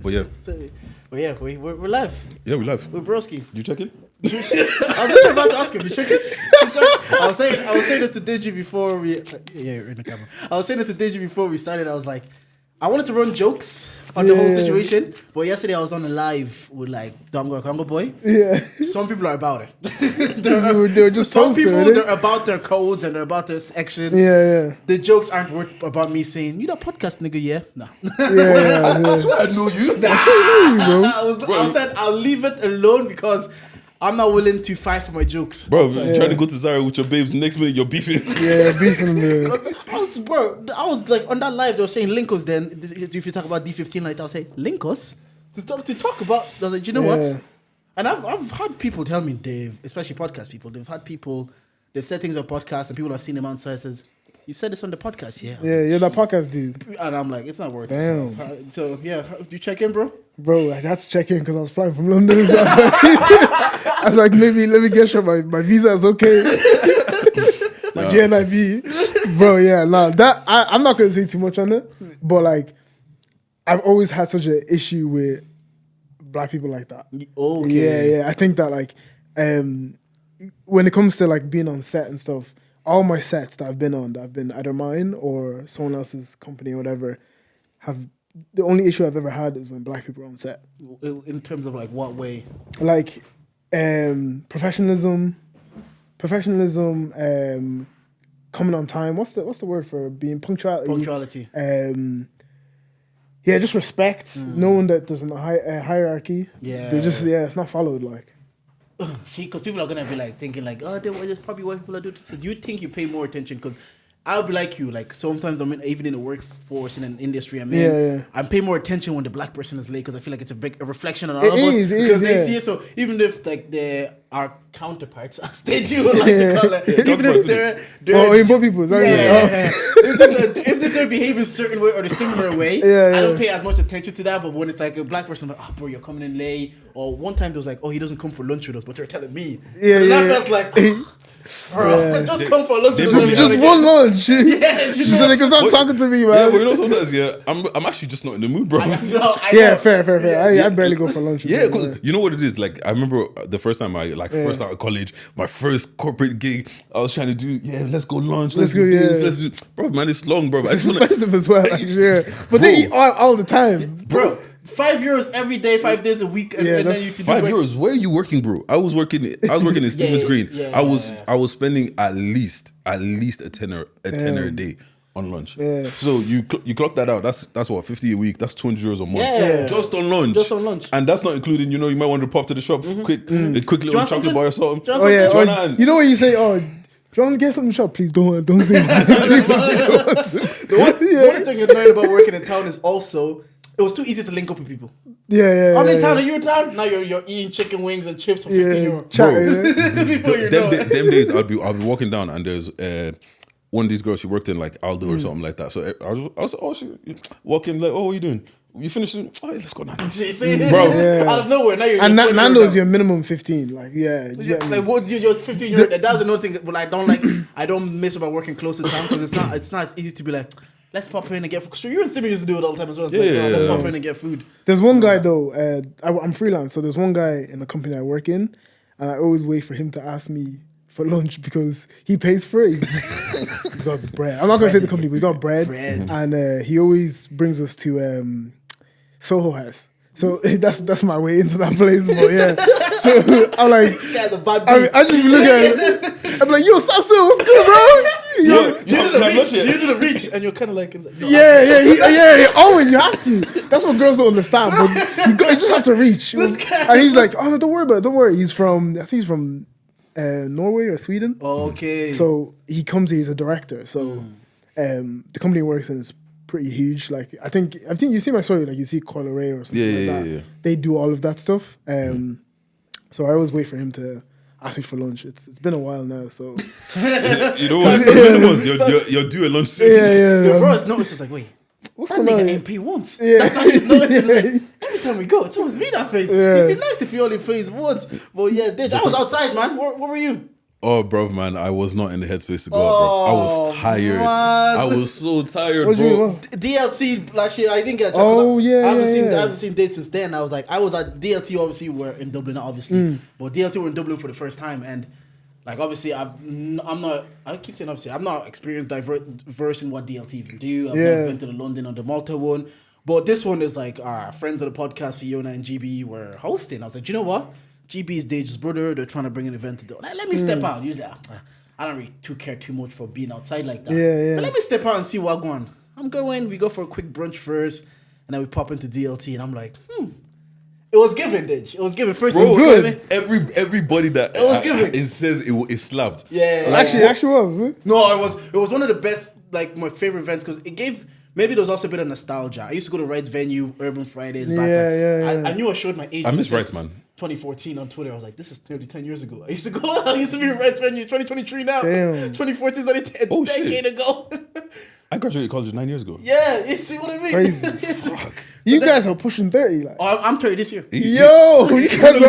But yeah. But yeah, we're live. Yeah, we're live. We're broski. You checking? I was about to ask him, you checking? I was saying it to Digi before we... Yeah, you're in the camera. I was saying it to Digi before we started. I was like, I wanted to run jokes on the whole situation, but yesterday I was on a live with like Dongo Congo Boy. Yeah. Some people are about it. they're just some people, they're about their codes and they're about their section. Yeah. The jokes aren't worth about me saying, you that podcast nigga, yeah? Nah. Yeah. I swear I know you. I swear I know you, bro. I said I'll leave it alone because I'm not willing to fight for my jokes. Bro, you're trying to go to Zara with your babes, next minute you're beefing. Yeah, beefing them. Bro, I was like on that live, they were saying Linkos then. If you talk about D15 like that, I'll say Linkos? To talk about, I was like, you know what? And I've had people tell me, Dave, especially podcast people, they've said things on podcasts and people have seen them outside says, you said this on the podcast, yeah? You're the podcast dude. And I'm like, it's not worth it. Damn. So, yeah, do you check in, bro? Bro, I had to check in because I was flying from London. So I was like, maybe let me get sure my visa is okay. My GNIB. Bro, that I'm not going to say too much on it, but like, I've always had such an issue with black people like that. Okay. Yeah. I think that like, when it comes to like being on set and stuff, all my sets that I've been on, that have been either mine or someone else's company or whatever, the only issue I've ever had is when black people are on set. In terms of like what way? Like professionalism, coming on time. What's the word for being punctuality? Punctuality. Just respect. Knowing that there's a hierarchy. Yeah. They just it's not followed like. See, because people are gonna be like thinking like, oh, there's probably why people are doing this. So do you think you pay more attention? Because I'll be like you, like sometimes even in the workforce in an industry I'm in, I pay more attention when the black person is late because I feel like it's a reflection on all of us because they see it. So even if like our counterparts, as they do like to call it, even if they're both people, if they're behaving a certain way or the similar way, I don't pay as much attention to that. But when it's like a black person, I'm like, oh bro, you're coming in late. Or one time there was like, oh, he doesn't come for lunch with us, but they're telling me. That felt like. Bro, just come for lunch. Just one lunch. She's like, stop talking to me, man. Yeah, but you know sometimes, I'm actually just not in the mood, bro. I know. Fair. I barely go for lunch. Yeah, because you know what it is. Like I remember the first time first out of college, my first corporate gig, I was trying to do let's go lunch, let's do this, let's do. Bro, man, it's long, bro. It's expensive as well, actually. But they eat all the time, bro. €5 every day, 5 days a week, and then you can €5. Where are you working, bro? I was working in Stevens Green. I was spending at least a tenner a day on lunch. So you clock that out. That's what, 50 a week. That's €200 a month. Just on lunch. And that's not including, you know, you might want to pop to the shop, quick little chocolate bar or something. You know when you say, oh, do you want to get something shop? Please don't say that. The one thing annoying about working in town is also it was too easy to link up with people. I'm in town. Are you in town? Now you're eating chicken wings and chips for €15. Them days I'll be walking down and there's one of these girls she worked in like Aldo or something like that. So I was she walking like, oh, what are you doing? You finished? Oh, let's go now. Bro, out of nowhere. Now you're and Nando's your minimum 15. Like like what you're 15. That's another thing. But I don't miss about working close to town because it's not as easy to be like, let's pop in and get food. So you and Simi used to do it all the time as well. Let's pop in and get food. There's one guy though, I'm freelance, so there's one guy in the company I work in, and I always wait for him to ask me for lunch because he pays for it. He's got bread. I'm not going to say the company, but he's got bread. And he always brings us to Soho House. So that's my way into that place. But yeah, so I'm like, I just look at it. I'm like, yo, Sasu, what's good, bro? You do the reach, and you're kind of like, always you have to. That's what girls don't understand. But you just have to reach. And he's like, oh, don't worry about it. Don't worry. He's from Norway or Sweden. Okay. So he comes here. He's a director. So the company he works in is pretty huge. Like I think you see my story. Like you see Coil Ray or something like that. Yeah. They do all of that stuff. So I always wait for him to ask me for lunch. It's been a while now, so you know what? You're due a lunch soon. Yeah. Bro, it's noticed. It's like, wait, what's that nigga ain't pay once. That's how he's noticed. Like, every time we go, it's always me that face. It'd be nice if he only pays once. But yeah, I was outside, man. Where were you? Oh, bro, man, I was not in the headspace to go out, bro. I was tired. Man. I was so tired, What do you bro. mean? DLC, actually, I didn't get a check. Oh, yeah, I yeah. haven't seen dates since then. I was at DLT, obviously, we're in Dublin, obviously. But DLT, we're in Dublin for the first time. And, like, obviously, I keep saying obviously, I'm not experienced diverse in what DLT even do. I've never been to the London or the Malta one. But this one is like, our friends of the podcast, Fiona and GB, were hosting. I was like, do you know what? GB's Dage's brother, they're trying to bring an event to do. Like, let me step out. Usually, I don't really care too much for being outside like that. Yeah. But let me step out and see what's going on. I'm going, we go for a quick brunch first, and then we pop into DLT, and I'm like, It was given, Dage. It was given. First, Bro, it was good. Everybody that It was given. it says it slapped. Yeah. Actually was. It? No, it was one of the best, like, my favorite events, because it gave. Maybe there was also a bit of nostalgia. I used to go to Wright's venue, Urban Fridays. Back Yeah. I knew I showed my age. I miss Wright's, man. 2014 on Twitter. I was like, this is nearly 10 years ago. I used to be in Wright's venue. 2023 now. Damn. 2014 is only a decade ago. I graduated college 9 years ago. Yeah, you see what I mean? Crazy. Fuck. You guys are pushing 30. Like. Oh, I'm 30 this year. Yo, you guys are.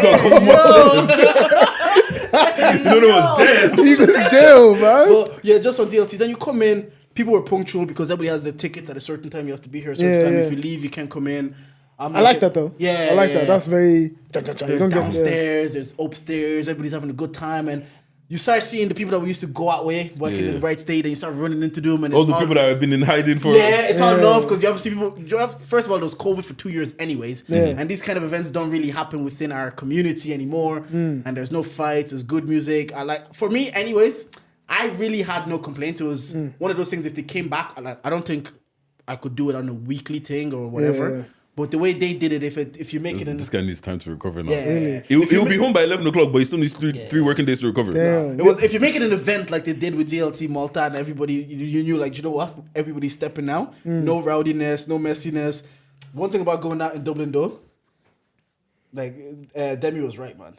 You don't know what's dead. You guys do, man. Well, yeah, just on DLT. Then you come in. People were punctual because everybody has their tickets at a certain time. You have to be here a certain time. Yeah. If you leave, you can't come in. I like that though. Yeah, I like that. That's very. There's downstairs, there's upstairs. Everybody's having a good time, and you start seeing the people that we used to go out with, working in the right state, and you start running into them. And All the people that have been in hiding for. Yeah, it's all love because you have to see people. First of all, there was COVID for 2 years, anyways, and these kind of events don't really happen within our community anymore. And there's no fights. There's good music. For me, anyways. I really had no complaints. It was one of those things. If they came back, I don't think I could do it on a weekly thing or whatever. Yeah. But the way they did it, if you make it in This guy needs time to recover now. Yeah. He'll be home by 11 o'clock, but he still needs three working days to recover. Damn. It was if you make it an event like they did with DLT Malta and everybody, you knew like, you know what, everybody's stepping now. No rowdiness, no messiness. One thing about going out in Dublin though, like Demi was right, man.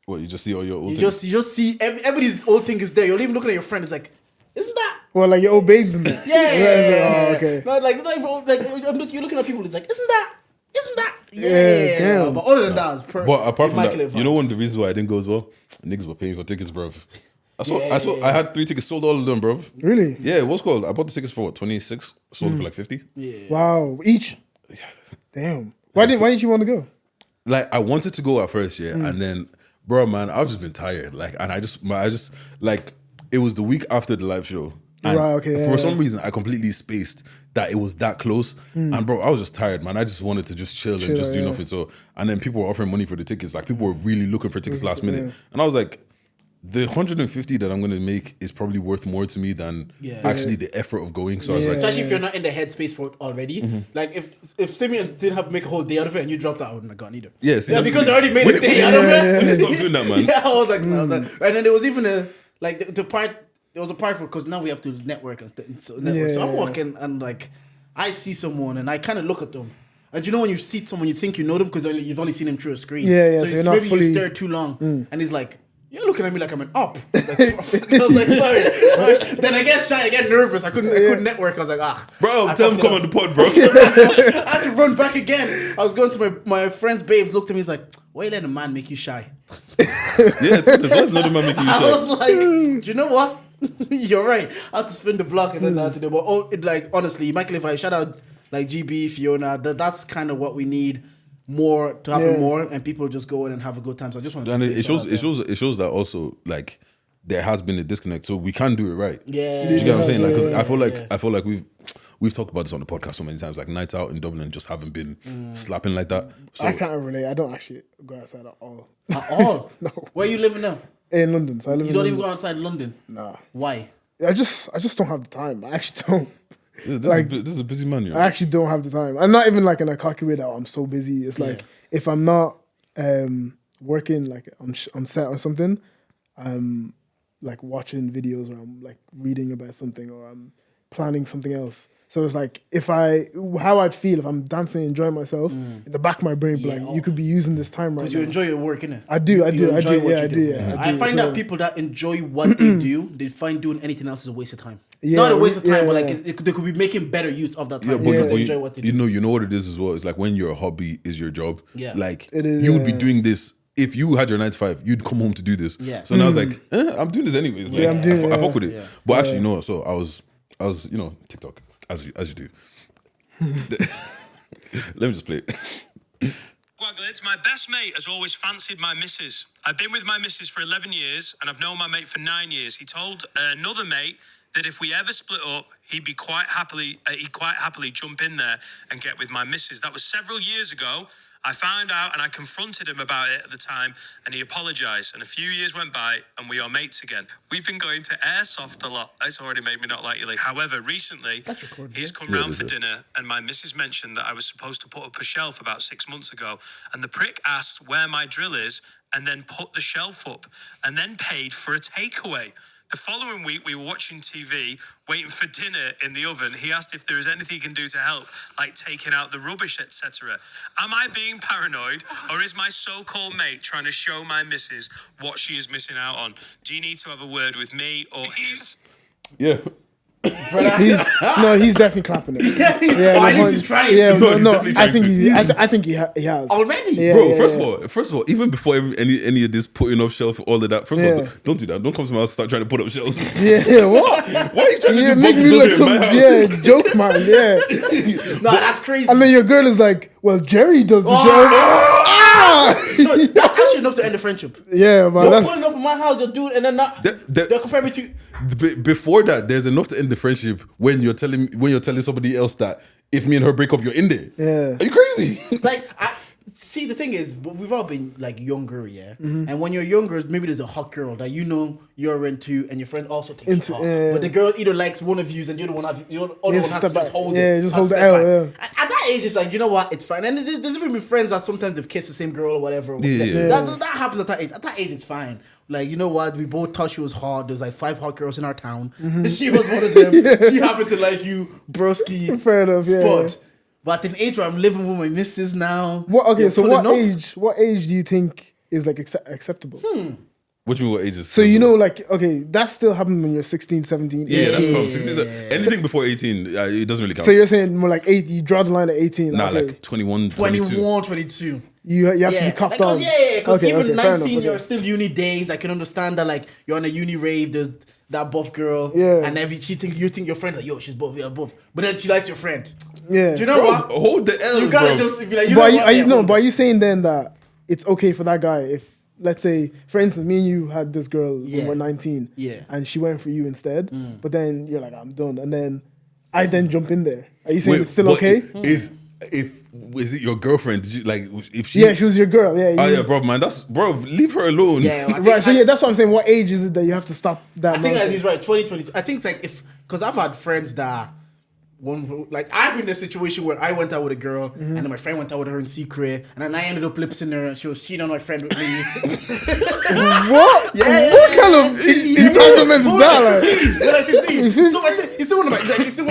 What, you just see all your old You things? just see everybody's old thing is there. You're even looking at your friend. It's like, isn't that? Well, like your old babes in there. Yeah. Oh, okay. No, you're looking at people. It's like, isn't that? Yeah, damn. But other than that, it's But apart from that, immaculate you know vibes. one of the reasons why I didn't go as well? Niggas were paying for tickets, bruv. Yeah. I had 3 tickets, sold all of them, bruv. Really? Yeah, what's called? I bought the tickets for what, 26? Sold it for like 50. Yeah. Wow. Each. Damn. Why didn't you want to go? Like, I wanted to go at first, yeah, and then, bro, man, I've just been tired. Like, and I just like, it was the week after the live show. And Right, okay, for yeah, some reason, I completely spaced that it was that close. And bro, I was just tired, man. I just wanted to just chill and just do nothing. So, and then people were offering money for the tickets. Like, people were really looking for tickets last minute. And I was like, the 150 that I'm gonna make is probably worth more to me than actually the effort of going. So I was like, Especially if you're not in the headspace for it already. Like if Simeon didn't have to make a whole day out of it and you dropped out, I wouldn't have gone either. yeah, see, Yeah, that's because the they thing. already made a day out of it. When they stopped doing that, man. Yeah, I was like, and then there was even the part. There was a part because now we have to network and so I'm walking and like I see someone and I kind of look at them. And you know when you see someone, you think you know them because you've only seen them through a screen. Yeah, So, so you're not maybe fully- you stare too long, and he's like, "You're looking at me like I'm an op." I was like, sorry. Then I get shy, I get nervous. I couldn't network. I was like, Bro, tell him come on the pod, bro. I had to run back again. I was going to my friend's babes. Looked at me. He's like, "Why you letting a man make you shy?" Yeah, it's another man making you I shy. was like, "Do you know what? You're right. I had to spin the block and then I had to do. But like honestly, Michael, if I shout out like GB, Fiona, that's kind of what we need more to happen more, and people just go in and have a good time. So I just wanted And to say it shows that also like there has been a disconnect, so we can do it right. Yeah, Do you get what I'm saying? Like, because yeah. I feel like we've talked about this on the podcast so many times. Like nights out in Dublin just haven't been slapping like that. So I can't relate. I don't actually go outside at all. At all. No. Where you living now? In London, so I live You in don't London. even go outside London. Nah. Why? I just don't have the time. I actually don't. this is a busy man, you know? I actually don't have the time. I'm not even like in a cocky way that I'm so busy. It's like if I'm not working like on set or something, I'm like watching videos or I'm like reading about something or I'm planning something else. So it's like how I'd feel if I'm dancing, enjoying myself, in the back of my brain, be like, you could be using this time right Because now. you enjoy your work, innit? I do. I do. I find So- that people that enjoy what they do, they find doing anything else is a waste of time. Yeah, Not a waste of time, yeah, but like yeah. they could be making better use of that time. Yeah, because but they enjoy what they do. you know what it is as well. It's like when your hobby is your job. Yeah. Like It is, you would be doing this if you had your 9 to 5, you'd come home to do this. Yeah. So now I was like, I'm doing this anyways. Like, I fuck with it. Yeah. But actually, no. So I was, TikTok as you do. Let me just play it. Wagglets, my best mate has always fancied my missus. I've been with my missus for 11 years and I've known my mate for 9 years. He told another mate that if we ever split up, he'd quite happily jump in there and get with my missus. That was several years ago. I found out and I confronted him about it at the time and he apologised. And a few years went by and we are mates again. We've been going to Airsoft a lot. It's already made me not like you. However, recently, he's come round for dinner and my missus mentioned that I was supposed to put up a shelf about 6 months ago. And the prick asked where my drill is and then put the shelf up and then paid for a takeaway. The following week, we were watching TV, waiting for dinner in the oven. He asked if there is anything he can do to help, like taking out the rubbish, etc. Am I being paranoid, or is my so-called mate trying to show my missus what she is missing out on? Do you need to have a word with me or his? Yeah. He's definitely clapping it. Or at least he's trying to. I think he has already. Yeah, Bro, first of all, even before any of this putting up shelf, all of that. First of all, don't do that. Don't come to my house and start trying to put up shelves. What? Why are you trying to do make me look some joke man. No, that's crazy. And then your girl is like, well, Jerry does the show. No, that's actually enough to end the friendship. Yeah, man. You're pulling up in my house, you're doing, and then they're comparing me to. Before that, there's enough to end the friendship when you're telling somebody else that if me and her break up, you're in there. Yeah. Are you crazy? See, the thing is, we've all been like younger, yeah. And when you're younger, maybe there's a hot girl that you're into, and your friend also thinks she's hot. But the girl either likes one of you, and you're the one has to just hold it. Yeah, just hold the L. Yeah. At that age, it's like, you know what, it's fine. And there's even been friends that sometimes they've kissed the same girl or whatever. That happens at that age. At that age, it's fine. Like, you know what? We both thought she was hot. There's like 5 hot girls in our town. She was one of them. She happened to like you, broski. Fair enough, spot. But at an age where I'm living with my missus now. What age do you think is like acceptable? What do you mean what age is? So that still happened when you're 16, 17, 18. Yeah, that's cool. 16, anything before 18, it doesn't really count. So you're saying more like 8, you draw the line at 18. Nah, like 21, 22. 22. You have to be cuffed on. Because even 19, you're still uni days. I can understand that, like, you're on a uni rave, there's that buff girl, and you think your friend, like, yo, she's buff, you're buff. But then she likes your friend. Yeah. Do you know what? Hold the L, you gotta bro. just be like, but are you saying then that it's okay for that guy if, let's say, for instance, me and you had this girl when we're 19, and she went for you instead, but then you're like, I'm done, and then I then jump in there. Are you saying it's still okay? Is it your girlfriend? Did you like if she? Yeah, she was your girl. Yeah. Bro, man, leave her alone. Yeah, right. So that's what I'm saying. What age is it that you have to stop that? I think like he's right. 2022. I think it's like because I've had friends that. I've been in a situation where I went out with a girl and then my friend went out with her in secret and then I ended up lipsing her and she was cheating on my friend with me. What? Yeah. What kind of entanglement is that? Like 15. So I said, he's still one of my,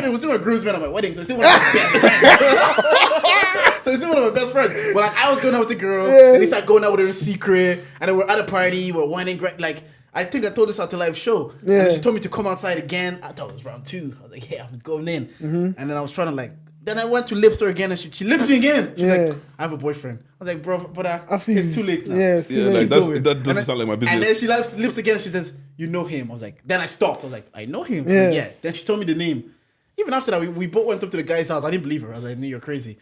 was still a groomsman at my wedding, so he's still one of my best friends. So he's still one of my best friends. But like I was going out with the girl and he started going out with her in secret and then we're at a party, we're whining, like. I think I told this at the live show. Yeah. And she told me to come outside again. I thought it was round 2. I was like, yeah, I'm going in. And then I was trying to then I went to lips her again and she lips me again. She's like, I have a boyfriend. I was like, bro, but it's too late now. Yeah, that doesn't sound like my business. And then she lips again and she says, you know him. I was like, then I stopped. I was like, I know him. Yeah. Like, Then she told me the name. Even after that, we both went up to the guy's house. I didn't believe her. I was like, no, you're crazy.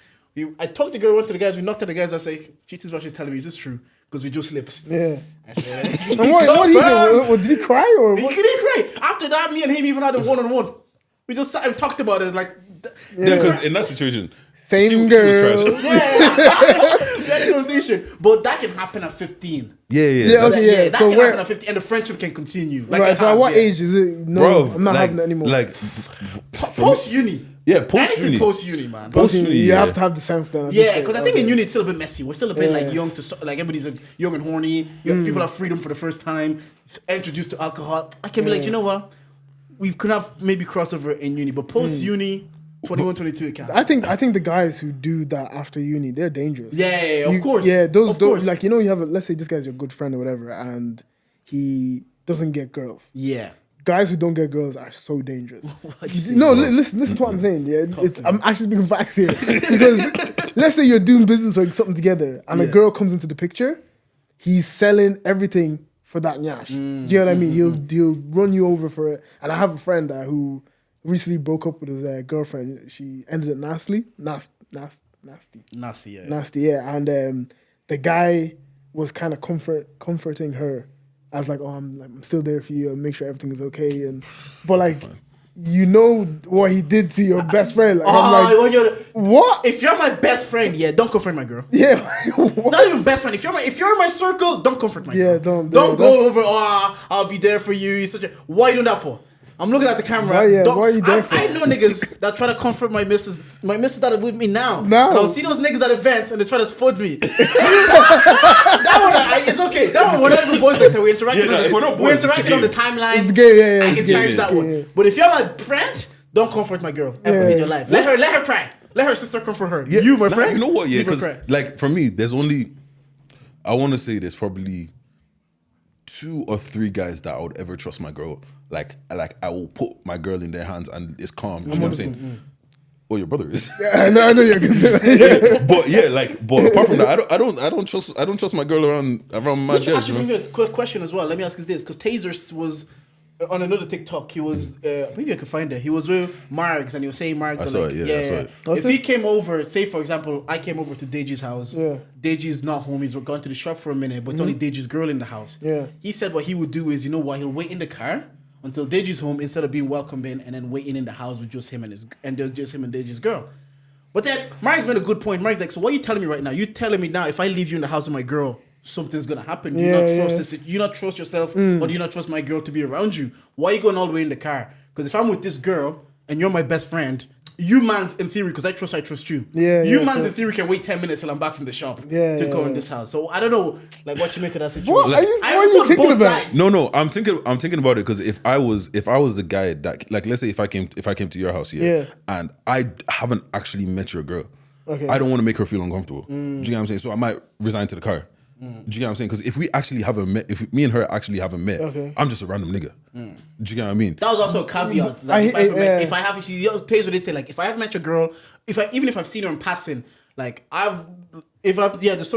I talked to the girl, went to the guys, we knocked at the guys. I say, this is what she's telling me. Is this true? Because we just lips. Yeah. And what did he say? Did he cry or what? He didn't cry. After that, me and him even had a one-on-one. We just sat and talked about it. Because in that situation, same she girl. was trash. We had a conversation. But that can happen at 15. Yeah. That can happen at 15 and the friendship can continue. Right, so at what age is it? No, bro, I'm not having it anymore. Post-uni. Yeah, post-uni. Post-uni, man. Post-uni, you have to have the sense then. Yeah, because I think in uni it's still a bit messy. We're still a bit young everybody's young and horny. People have freedom for the first time, introduced to alcohol. I can be like, you know what? We could have maybe crossover in uni, but post-uni, 21, 22, it can't. I think the guys who do that after uni, they're dangerous. Yeah, of course. Yeah, those like, you have let's say this guy's your good friend or whatever, and he doesn't get girls. Yeah. Guys who don't get girls are so dangerous. No, listen to what I'm saying. Yeah, I'm actually speaking facts here because let's say you're doing business or something together, and a girl comes into the picture. he's selling everything for that nyash. Do you know what I mean? He'll run you over for it. And I have a friend who recently broke up with his girlfriend. She ended it nasty. Nasty, yeah. And the guy was kind of comforting her as like, oh, I'm still there for you. I'll make sure everything is okay. But like, you know what he did to your best friend. Like, I'm like, what? If you're my best friend, don't comfort my girl. Yeah. Not even best friend. If you're in my circle, don't comfort my girl. Yeah, don't go over, I'll be there for you. Why are you doing that for? I'm looking at the camera. Why are you there for? I know niggas that try to comfort my missus that are with me now. And I'll see those niggas at events and they try to spud me. That one, it's okay. That one, we're not even boys like that. We're interacting on the timeline. It's the game, I can change that one. Yeah. But if you're my friend, don't comfort my girl ever in your life. Let her cry. Let her sister comfort her. Yeah, you, my friend. You know what? Yeah, because like for me, there's only, I want to say there's probably 2 or 3 guys that I would ever trust my girl. Like I will put my girl in their hands and it's calm. You know what I'm saying? Well, your brother is. Yeah, I know you're gonna say that. But apart from that, I don't trust my girl around my girls. Actually, maybe a quick question as well. Let me ask you this, because Taser was on another TikTok. He was maybe I can find it. He was with Margs and he was saying Margs. I saw it. If he came over, say for example, I came over to Deji's house. Yeah. Deji's not home. He's gone to the shop for a minute, but it's only Deji's girl in the house. Yeah. He said what he would do is, you know what, he'll wait in the car until Deji's home instead of being welcomed in and then waiting in the house with just him and Deji's girl. But then Mark's made a good point. Mark's like, so what are you telling me right now? You telling me now if I leave you in the house with my girl, something's gonna happen. You not trust yourself, or do you not trust my girl to be around you? Why are you going all the way in the car? Because if I'm with this girl and you're my best friend, you man's in theory, because I trust you. In theory can wait 10 minutes till I'm back from the shop to go in this house. So I don't know, like what you make of that situation. What are you thinking about? No, I'm thinking about it because if I was the guy that, like, let's say if I came to your house and I haven't actually met your girl, I don't want to make her feel uncomfortable. Do you get what I'm saying? So I might resign to the car. Do you get what I'm saying? Because if we actually haven't met, if me and her actually haven't met, I'm just a random nigga. Do you get what I mean? That was also a caveat. Like if I haven't, Taser did say, like, if I haven't met your girl, even if I've seen her in passing, like there's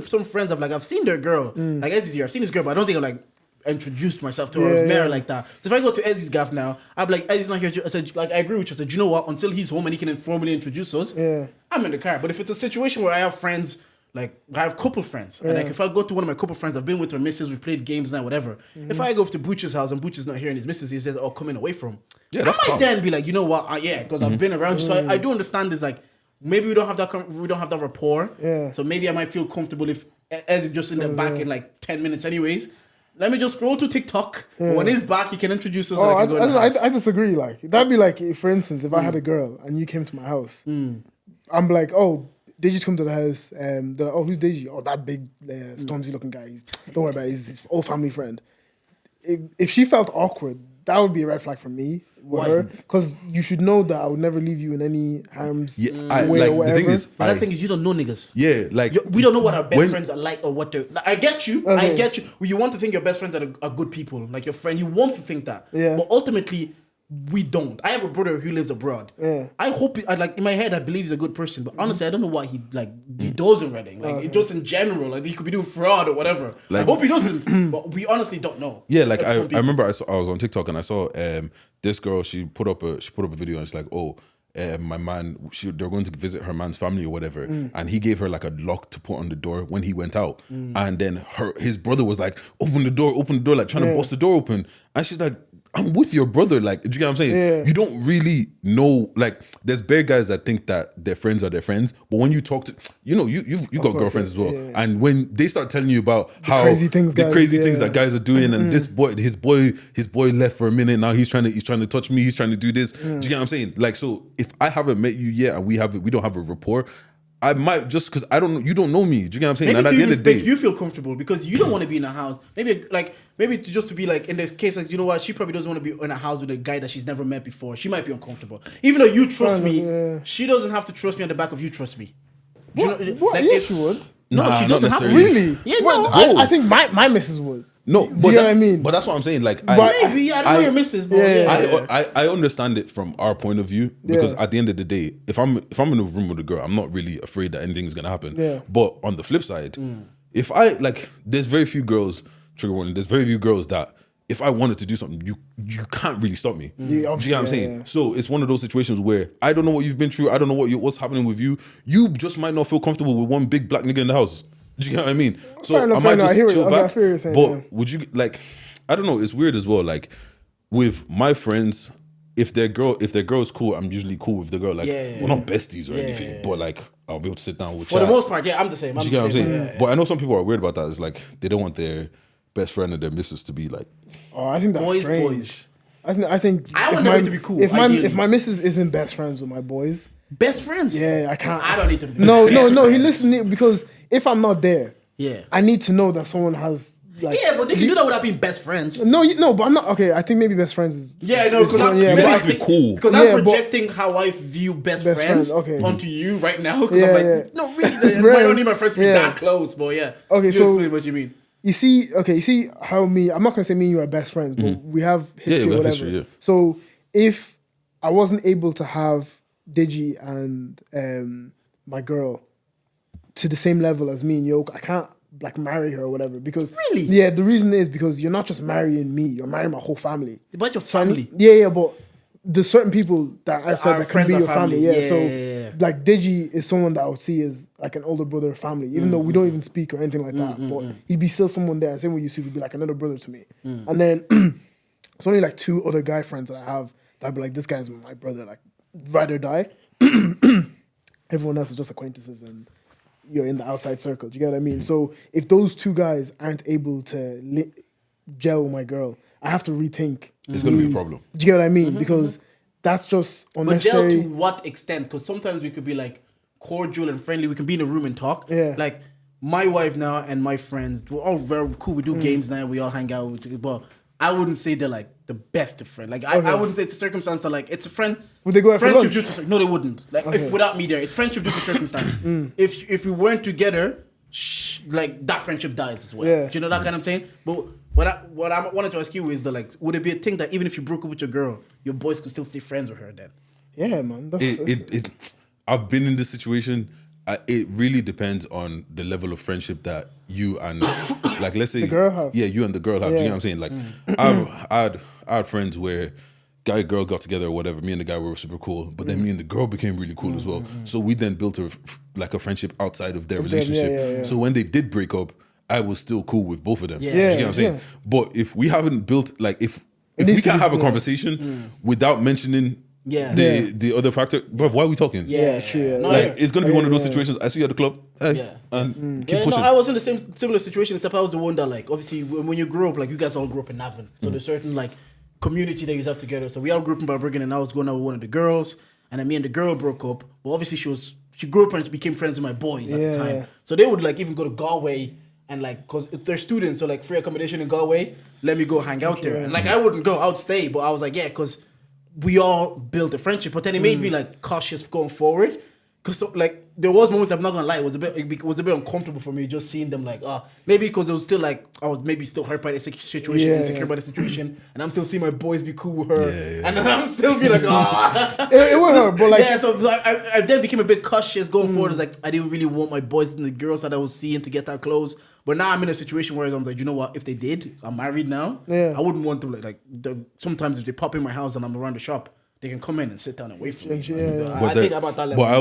some friends I've seen their girl. Like Ezzy's here, I've seen this girl, but I don't think I've like introduced myself to her. I've met her like that. So if I go to Ezzy's gaff now, I'll be like, Ezzy's not here. I said, like, I agree with you. I said, you know what? Until he's home and he can formally introduce us, I'm in the car. But if it's a situation where I have friends, like, I have couple friends. And like, if I go to one of my couple friends, I've been with her missus, we've played games now, whatever. If I go to Butcher's house and Butcher's not here and his missus, he says, oh, coming away from. Yeah, that's I might then be like, you know what? Because I've been around you. So I do understand this, like, maybe we don't have that rapport. Yeah. So maybe I might feel comfortable if Ez is just in the back in like 10 minutes anyways. Let me just scroll to TikTok. When he's back, he can introduce us. I disagree. Like, that'd be like, for instance, if I had a girl and you came to my house, I'm like, oh, Deji's come to the house. They're like, oh, who's Deji? Oh, that big Stormzy looking guy. Don't worry about it. He's his old family friend. If she felt awkward, that would be a red flag for me. Why? Because you should know that I would never leave you in any harm's way or whatever. The thing is, the thing is, you don't know niggas. Yeah, like we don't know what our best friends are like or what they're. Like, I get you. Okay. I get you. You want to think your best friends are good people, like your friend. You want to think that. Yeah. But ultimately, we don't. I have a brother who lives abroad. Yeah. I hope, like in my head, I believe he's a good person. But honestly, I don't know what he does in Reading. Like just in general, like he could be doing fraud or whatever. Like, I hope he doesn't. But we honestly don't know. Yeah, like I remember I was on TikTok and I saw this girl. She put up a video and it's like, oh, my man, they're going to visit her man's family or whatever, and he gave her like a lock to put on the door when he went out, and then his brother was like, open the door, like trying to bust the door open, and she's like, I'm with your brother, like, do you get what I'm saying? Yeah. You don't really know, like, there's bare guys that think that their friends are their friends, but when you talk to, you got girlfriends as well, and when they start telling you about how crazy things that guys are doing, and this boy, his boy left for a minute, now he's trying to touch me, he's trying to do this. Do you get what I'm saying? Like, so if I haven't met you yet and we don't have a rapport, I might just because I don't know, you don't know me. Do you get what I'm saying? Maybe and at the end of the day, you feel comfortable because you don't want to be in a house. Maybe just to be like in this case, like, you know what? She probably doesn't want to be in a house with a guy that she's never met before. She might be uncomfortable, even though you trust me. She doesn't have to trust me on the back of you trust me. What? She would. No, she doesn't have to. Really? Yeah, no. I think my missus would. No, but you know what I mean? But that's what I'm saying. Like, maybe I don't know your missus, but I understand it from our point of view because at the end of the day, if I'm in a room with a girl, I'm not really afraid that anything's gonna happen. Yeah. But on the flip side, if I like, there's very few girls. Trigger warning. There's very few girls that if I wanted to do something, you can't really stop me. Do you get what I'm saying? Yeah. So it's one of those situations where I don't know what you've been through. I don't know what's happening with you. You just might not feel comfortable with one big black nigga in the house. Do you get what I mean? So I might just chill back. But would you like? I don't know. It's weird as well. Like with my friends, if their girl is cool, I'm usually cool with the girl. Like we're not besties or anything, but like I'll be able to sit down with. For the most part, I'm the same. You get what I'm saying? But I know some people are weird about that. It's like they don't want their best friend and their missus to be like. Oh, I think that's strange. I think I want them to be cool. If my missus isn't best friends with my boys, best friends. Yeah, I can't. I don't need to. No. He listen because if I'm not there, I need to know that someone has. Like, but they can do that without being best friends. No, but I'm not. Okay, I think maybe best friends is. Because I'm cool. Because I'm projecting how I view best friends onto you right now. Because I'm like, no, really, I don't need my friends to be that close. But okay, so explain what you mean. You see how I'm not gonna say me and you are best friends, but we have history or whatever. History, So if I wasn't able to have Digi and my girl to the same level as me and Yoke, I can't like marry her or whatever because the reason is because you're not just marrying me, you're marrying my whole family. But your family, but there's certain people that I said that can be your family. So like Digi is someone that I would see as like an older brother family, even though we don't even speak or anything like that. But he'd be still someone there, and same way Yusuf would be like another brother to me. And then it's only like 2 other guy friends that I have that'd be like, this guy's my brother, like ride or die. Everyone else is just acquaintances and you're in the outside circle. Do you get what I mean? So if those 2 guys aren't able to gel with my girl, I have to rethink. It's going to be a problem. Do you get what I mean? Because that's just unnecessary. But gel to what extent? Because sometimes we could be like cordial and friendly. We can be in a room and talk. Yeah. Like my wife now and my friends, we're all very cool. We do games now. We all hang out. But I wouldn't say they're like the best of friends. Like I wouldn't say it's a circumstance that like it's a friend. Would they go out for lunch? No, they wouldn't. Like if without me there, it's friendship due to circumstance. If we weren't together, like that friendship dies as well. Yeah. Do you know that kind of saying? But what I wanted to ask you is like, would it be a thing that even if you broke up with your girl, your boys could still stay friends with her then? Yeah, man. I've been in this situation. It really depends on the level of friendship that you and like let's say the girl have. Yeah, you and the girl have. Do you know what I'm saying? Like I had friends where guy and girl got together or whatever. Me and the guy were super cool, but then me and the girl became really cool as well. So we then built a friendship outside of their relationship. So when they did break up, I was still cool with both of them. Do you get what I'm saying? But if we haven't built like if we can't have a conversation without mentioning the other factor, bro, why are we talking? Yeah, true. No, like it's gonna be one of those situations. I see you at the club, and keep pushing. No, I was in the similar situation, except I was the one that like obviously when you grow up, like you guys all grew up in Navan, so there's certain like community that you have together. So we all grew up in Balbriggan, and I was going out with one of the girls, and then me and the girl broke up. But obviously she grew up and she became friends with my boys at the time. So they would like even go to Galway. And like, cause they're students, so like free accommodation in Galway, let me go hang out there. And like, I wouldn't go, I would stay, but I was like, cause we all built a friendship. But then it made me like cautious going forward. Cause so, like, there was moments, I'm not gonna lie, it was a bit uncomfortable for me just seeing them like, maybe because it was still like, I was maybe still hurt by the situation, insecure by the situation, and I'm still seeing my boys be cool with her, and then I'm still be like, it was her, but like, so like, I then became a bit cautious going forward. It's like, I didn't really want my boys and the girls that I was seeing to get that close, but now I'm in a situation where I'm like, you know what, if they did, I'm married now, I wouldn't want them sometimes if they pop in my house and I'm around the shop, they can come in and sit down and wait for me. I think about that level. But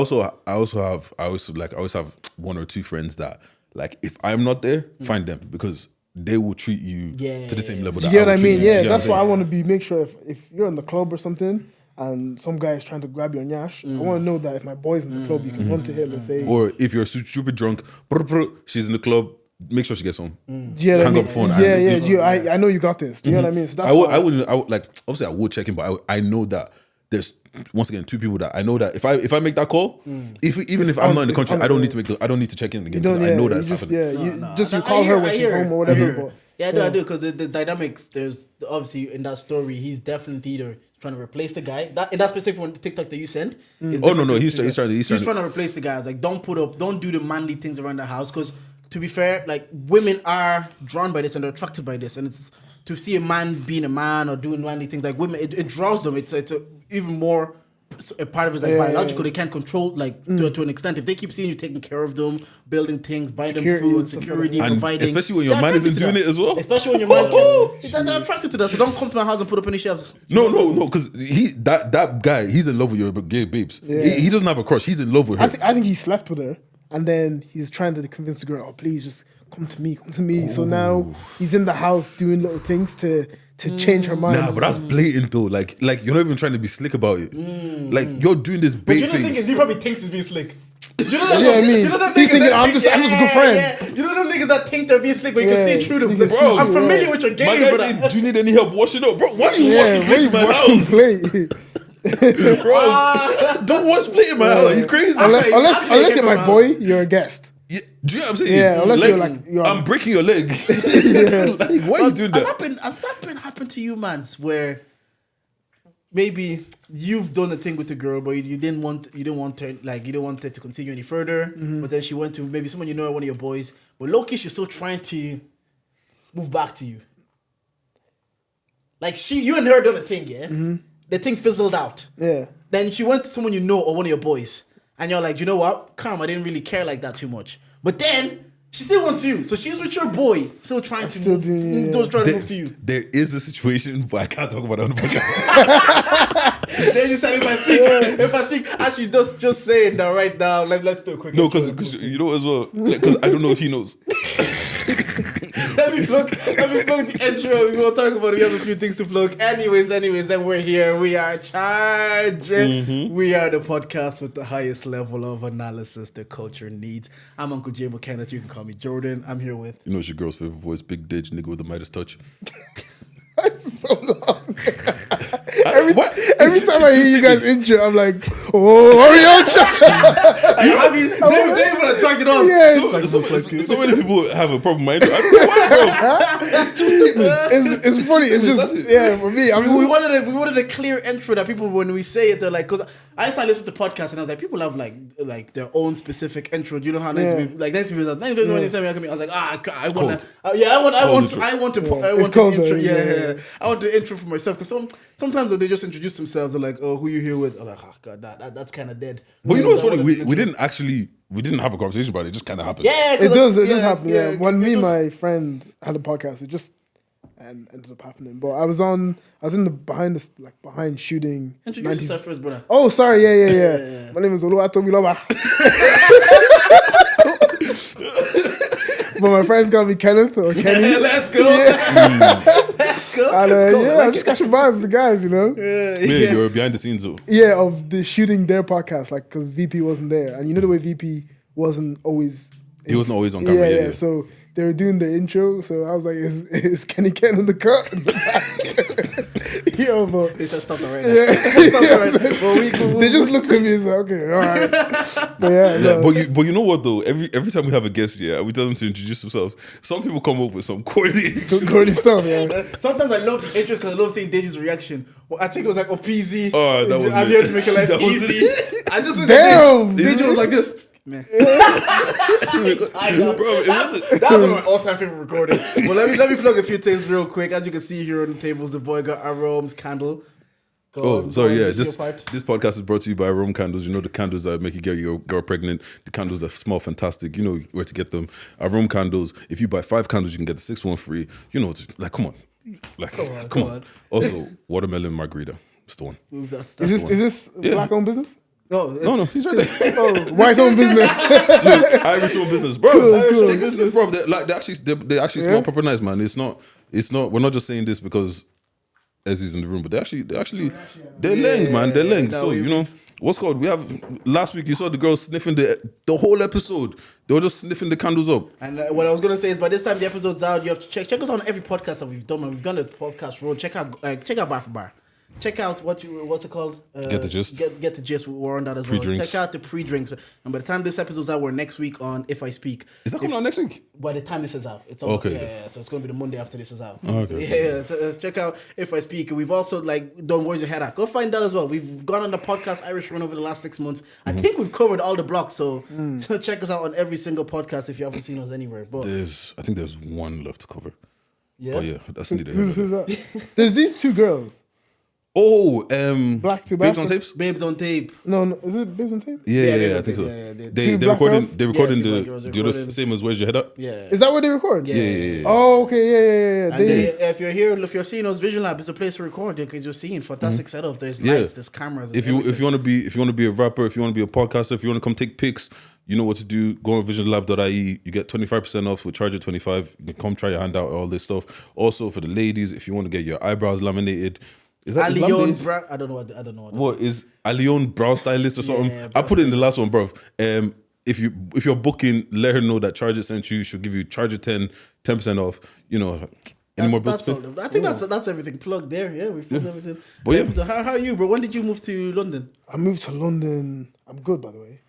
I always have 1 or 2 friends that like if I'm not there, find them because they will treat you to the same level. Do you get what I mean? Yeah, that's why I want to be. Make sure if you're in the club or something and some guy is trying to grab your nyash, I want to know that if my boy's in the club, you can run to him and say. Or if you're super drunk, she's in the club. Make sure she gets home. Hang up the phone. I know you got this. Do you know what I mean? So that's I would like obviously I would check in, but I know that there's once again 2 people that I know that if I make that call, even if I'm not in the country, I don't need to check in again. I know that's happening. You call her when she's home or whatever. I do because the dynamics. There's obviously in that story, he's definitely either trying to replace the guy. That in that specific one, the TikTok that you sent. He's trying to replace the guy. It's like don't do the manly things around the house because to be fair, like women are drawn by this and they're attracted by this, and it's to see a man being a man or doing manly things like women, it draws them. It's even more a part of it is like biological. They can't control to an extent. If they keep seeing you taking care of them, building things, buying them food, security, providing, especially when your man isn't doing it as well. Especially when your man, they're attracted to that. So don't come to my house and put up any shelves. No, because that guy, he's in love with your gay babes. Yeah. He doesn't have a crush. He's in love with her. I think he slept with her, and then he's trying to convince the girl, "Oh, please, just come to me." Ooh. So now he's in the house doing little things to change her mind. Nah, but that's blatant though. Like you're not even trying to be slick about it. Like you're doing this bait thing. But you know the thing is, he probably thinks he's being slick. You know what I mean? He's thinking, I'm just a good friend. Yeah. You know them niggas that think they're being slick, but you can see through them. Bro, I'm familiar with your game. My guy said, do you need any help washing up? Bro, why are you washing plate in my house? Bro, don't wash plate in my house. Are you crazy? Unless you're my boy, you're a guest. Yeah, do you know what I'm saying? Yeah, unless you're I'm breaking your leg. Like, why are you doing that? Has that been happened to you, mans? Where maybe you've done a thing with the girl, but you didn't want it to continue any further. But then she went to maybe someone you know, one of your boys. But low-key, she's still trying to move back to you. Like you and her done a thing, yeah. The thing fizzled out. Yeah. Then she went to someone you know or one of your boys. And you're like, you know what? Calm, I didn't really care like that too much. But then she still wants you. So she's with your boy, still trying to move to you. There is a situation, but I can't talk about it on the podcast. Then you said if I speak, actually just say it now, right now. Let's do a quick. No, because you know as well. Because I don't know if he knows. Let me plug the intro. We will talk about it. We have a few things to plug. Anyways, then we're here. We are charging. We are the podcast with the highest level of analysis the culture needs. I'm Uncle Jay Kenneth. You can call me Jordan. I'm here with... You know it's your girl's favorite voice, Big Ditch, nigga with the Midas touch. That's so long. Every time I hear you guys intro, I'm like, oh, hurry up. I mean, they would have dragged it on. Yes. So many people have a problem with my intro. I don't know why, bro. That's two statements. It's funny. It's just, yeah, for me. We wanted a clear intro that people, when we say it, they're like, because I started listening to podcasts and I was like, people have like their own specific intro. Do you know how nice to be? Like, nice to be. I was like, I want to intro. Yeah. I want the intro for myself because sometimes they just introduce themselves. They're like, "Oh, who you here with?" I'm like, "Oh God, that's kind of dead." But you know what's funny? We didn't have a conversation about it. It just kind of happened. Yeah, it does happen. Yeah, when me and my friend had a podcast, it just ended up happening. But I was in the behind shooting. Introduce yourself first, brother. Oh, sorry. Yeah. My name is Oluwatobi Loba. But my friends call me Kenneth or Kenny. Let's go. Let's go. And I'm just catching vibes with the guys, you know. Yeah, you're behind the scenes though. Yeah, of the shooting their podcast, like because VP wasn't there, and you know the way VP wasn't always. He wasn't always on camera. Yeah. So they were doing the intro, so I was like, "Is Kenny Ken in the cut?" Yo, but they just stopped already. Yeah, they just looked at me and said, "Okay, all right." But yeah. But you know what though? Every time we have a guest, we tell them to introduce themselves. Some people come up with some corny stuff. Yeah. Sometimes I love the intros because I love seeing Deji's reaction. Well, I think it was like Opeasy. Oh, that was. I'm here to make your life easy. I just looked damn. Deji was like this. Man. I know, bro. That's one of my all-time favorite recordings. Well, let me plug a few things real quick. As you can see here on the tables, the boy got Arome's candle. This podcast is brought to you by Arome Candles. You know the candles that make you get your girl pregnant. The candles that smell fantastic. You know where to get them. Arome Candles. If you buy 5 candles, you can get the 6th one free. You know, come on. Come on. Also, watermelon margarita. It's the one. Is this black-owned business? No, he's right there. White-owned business. Irish-owned business, bro. Cool. Take a sniff, bro. They actually smell proper nice, man. It's not. We're not just saying this because Ezzy's in the room, but they're laying, man. They're laying. So you know what's called. We have last week. You saw the girls sniffing the whole episode. They were just sniffing the candles up. And what I was gonna say is, by this time the episode's out, you have to check us on every podcast that we've done. Man. We've done a podcast roll. Check out Bar for Bar. Check out what's it called? Get the Gist. Get the Gist. We're on that as well. Check out the pre-drinks. And by the time this episode's out, we're next week on If I Speak. Is that coming out next week? By the time this is out, it's okay. Yeah. So it's gonna be the Monday after this is out. Okay. Yeah. So check out If I Speak. We've also done Where's Your Head At. Go find that as well. We've gone on the podcast Irish Run over the last 6 months. I think we've covered all the blocks. So check us out on every single podcast if you haven't seen us anywhere. But I think there's one left to cover. Yeah. Oh yeah, that's needed. Who's that? There's these 2 girls. Oh, Black to Babes Black. on Tapes? Babes on Tape. No, is it Babes on Tape? Yeah, I think so. They Two black recording girls? they recording Two black girls the other recorded. same as Where's Your Head Up? Yeah. Is that where they record? Yeah. Oh, okay, yeah. And if you're seeing those Vision Lab, it's a place to record it because you're seeing fantastic setups. There's lights, there's cameras. If you want to be a rapper, if you want to be a podcaster, if you want to come take pics, you know what to do. Go on visionlab.ie. You get 25% off with Charger 25. You can come try your hand out, all this stuff. Also for the ladies, if you want to get your eyebrows laminated. Is that Alion I don't know what. What is Alion brow stylist or something? Yeah, I put it in the last one, bro. If you're booking, let her know that Charger sent you. She'll give you Charger 10% off. You know, any more bills? I think that's everything plugged there. Yeah, we've plugged everything. But yeah. So how are you, bro? When did you move to London? I moved to London. I'm good, by the way.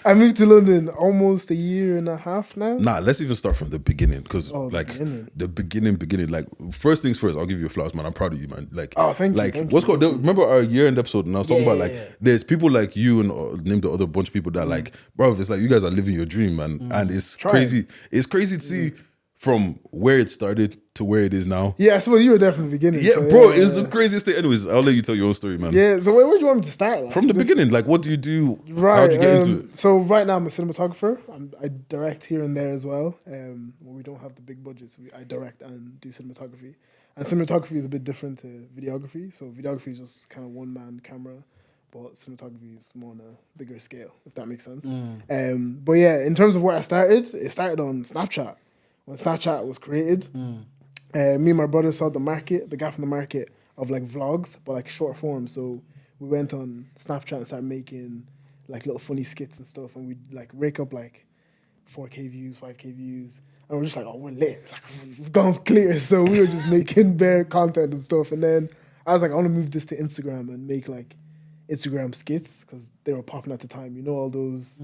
I moved to London almost a year and a half now. Nah, let's even start from the beginning because the beginning. Like first things first, I'll give you flowers, man. I'm proud of you, man. Like, thank you. Like, Thank what's you. called? Remember our year-end episode, and I was talking about yeah. there's people like you and name the other bunch of people that like, bro. It's like you guys are living your dream, man, and it's crazy. It's crazy to see from where it started to where it is now. Yeah, I suppose you were there from the beginning. Yeah, so, bro, it's the craziest thing. Anyways, I'll let you tell your own story, man. Yeah, so where do you want me to start? Like, From the beginning, like, what do you do? Right. How'd you get into it? So right now I'm a cinematographer. I direct here and there as well. We don't have the big budgets. I direct and do cinematography. And cinematography is a bit different to videography. So videography is just kind of one-man camera, but cinematography is more on a bigger scale, if that makes sense. But yeah, in terms of where I started, it started on Snapchat. When Snapchat was created, me and my brother saw the gap in the market of like vlogs, but like short form. So we went on Snapchat and started making like little funny skits and stuff, and we'd like rake up like 4K views, 5K views, and we're just like, oh, we're lit, like we've gone clear. So we were just making bare content and stuff, and then I was like, I want to move this to Instagram and make like Instagram skits because they were popping at the time. You know, all those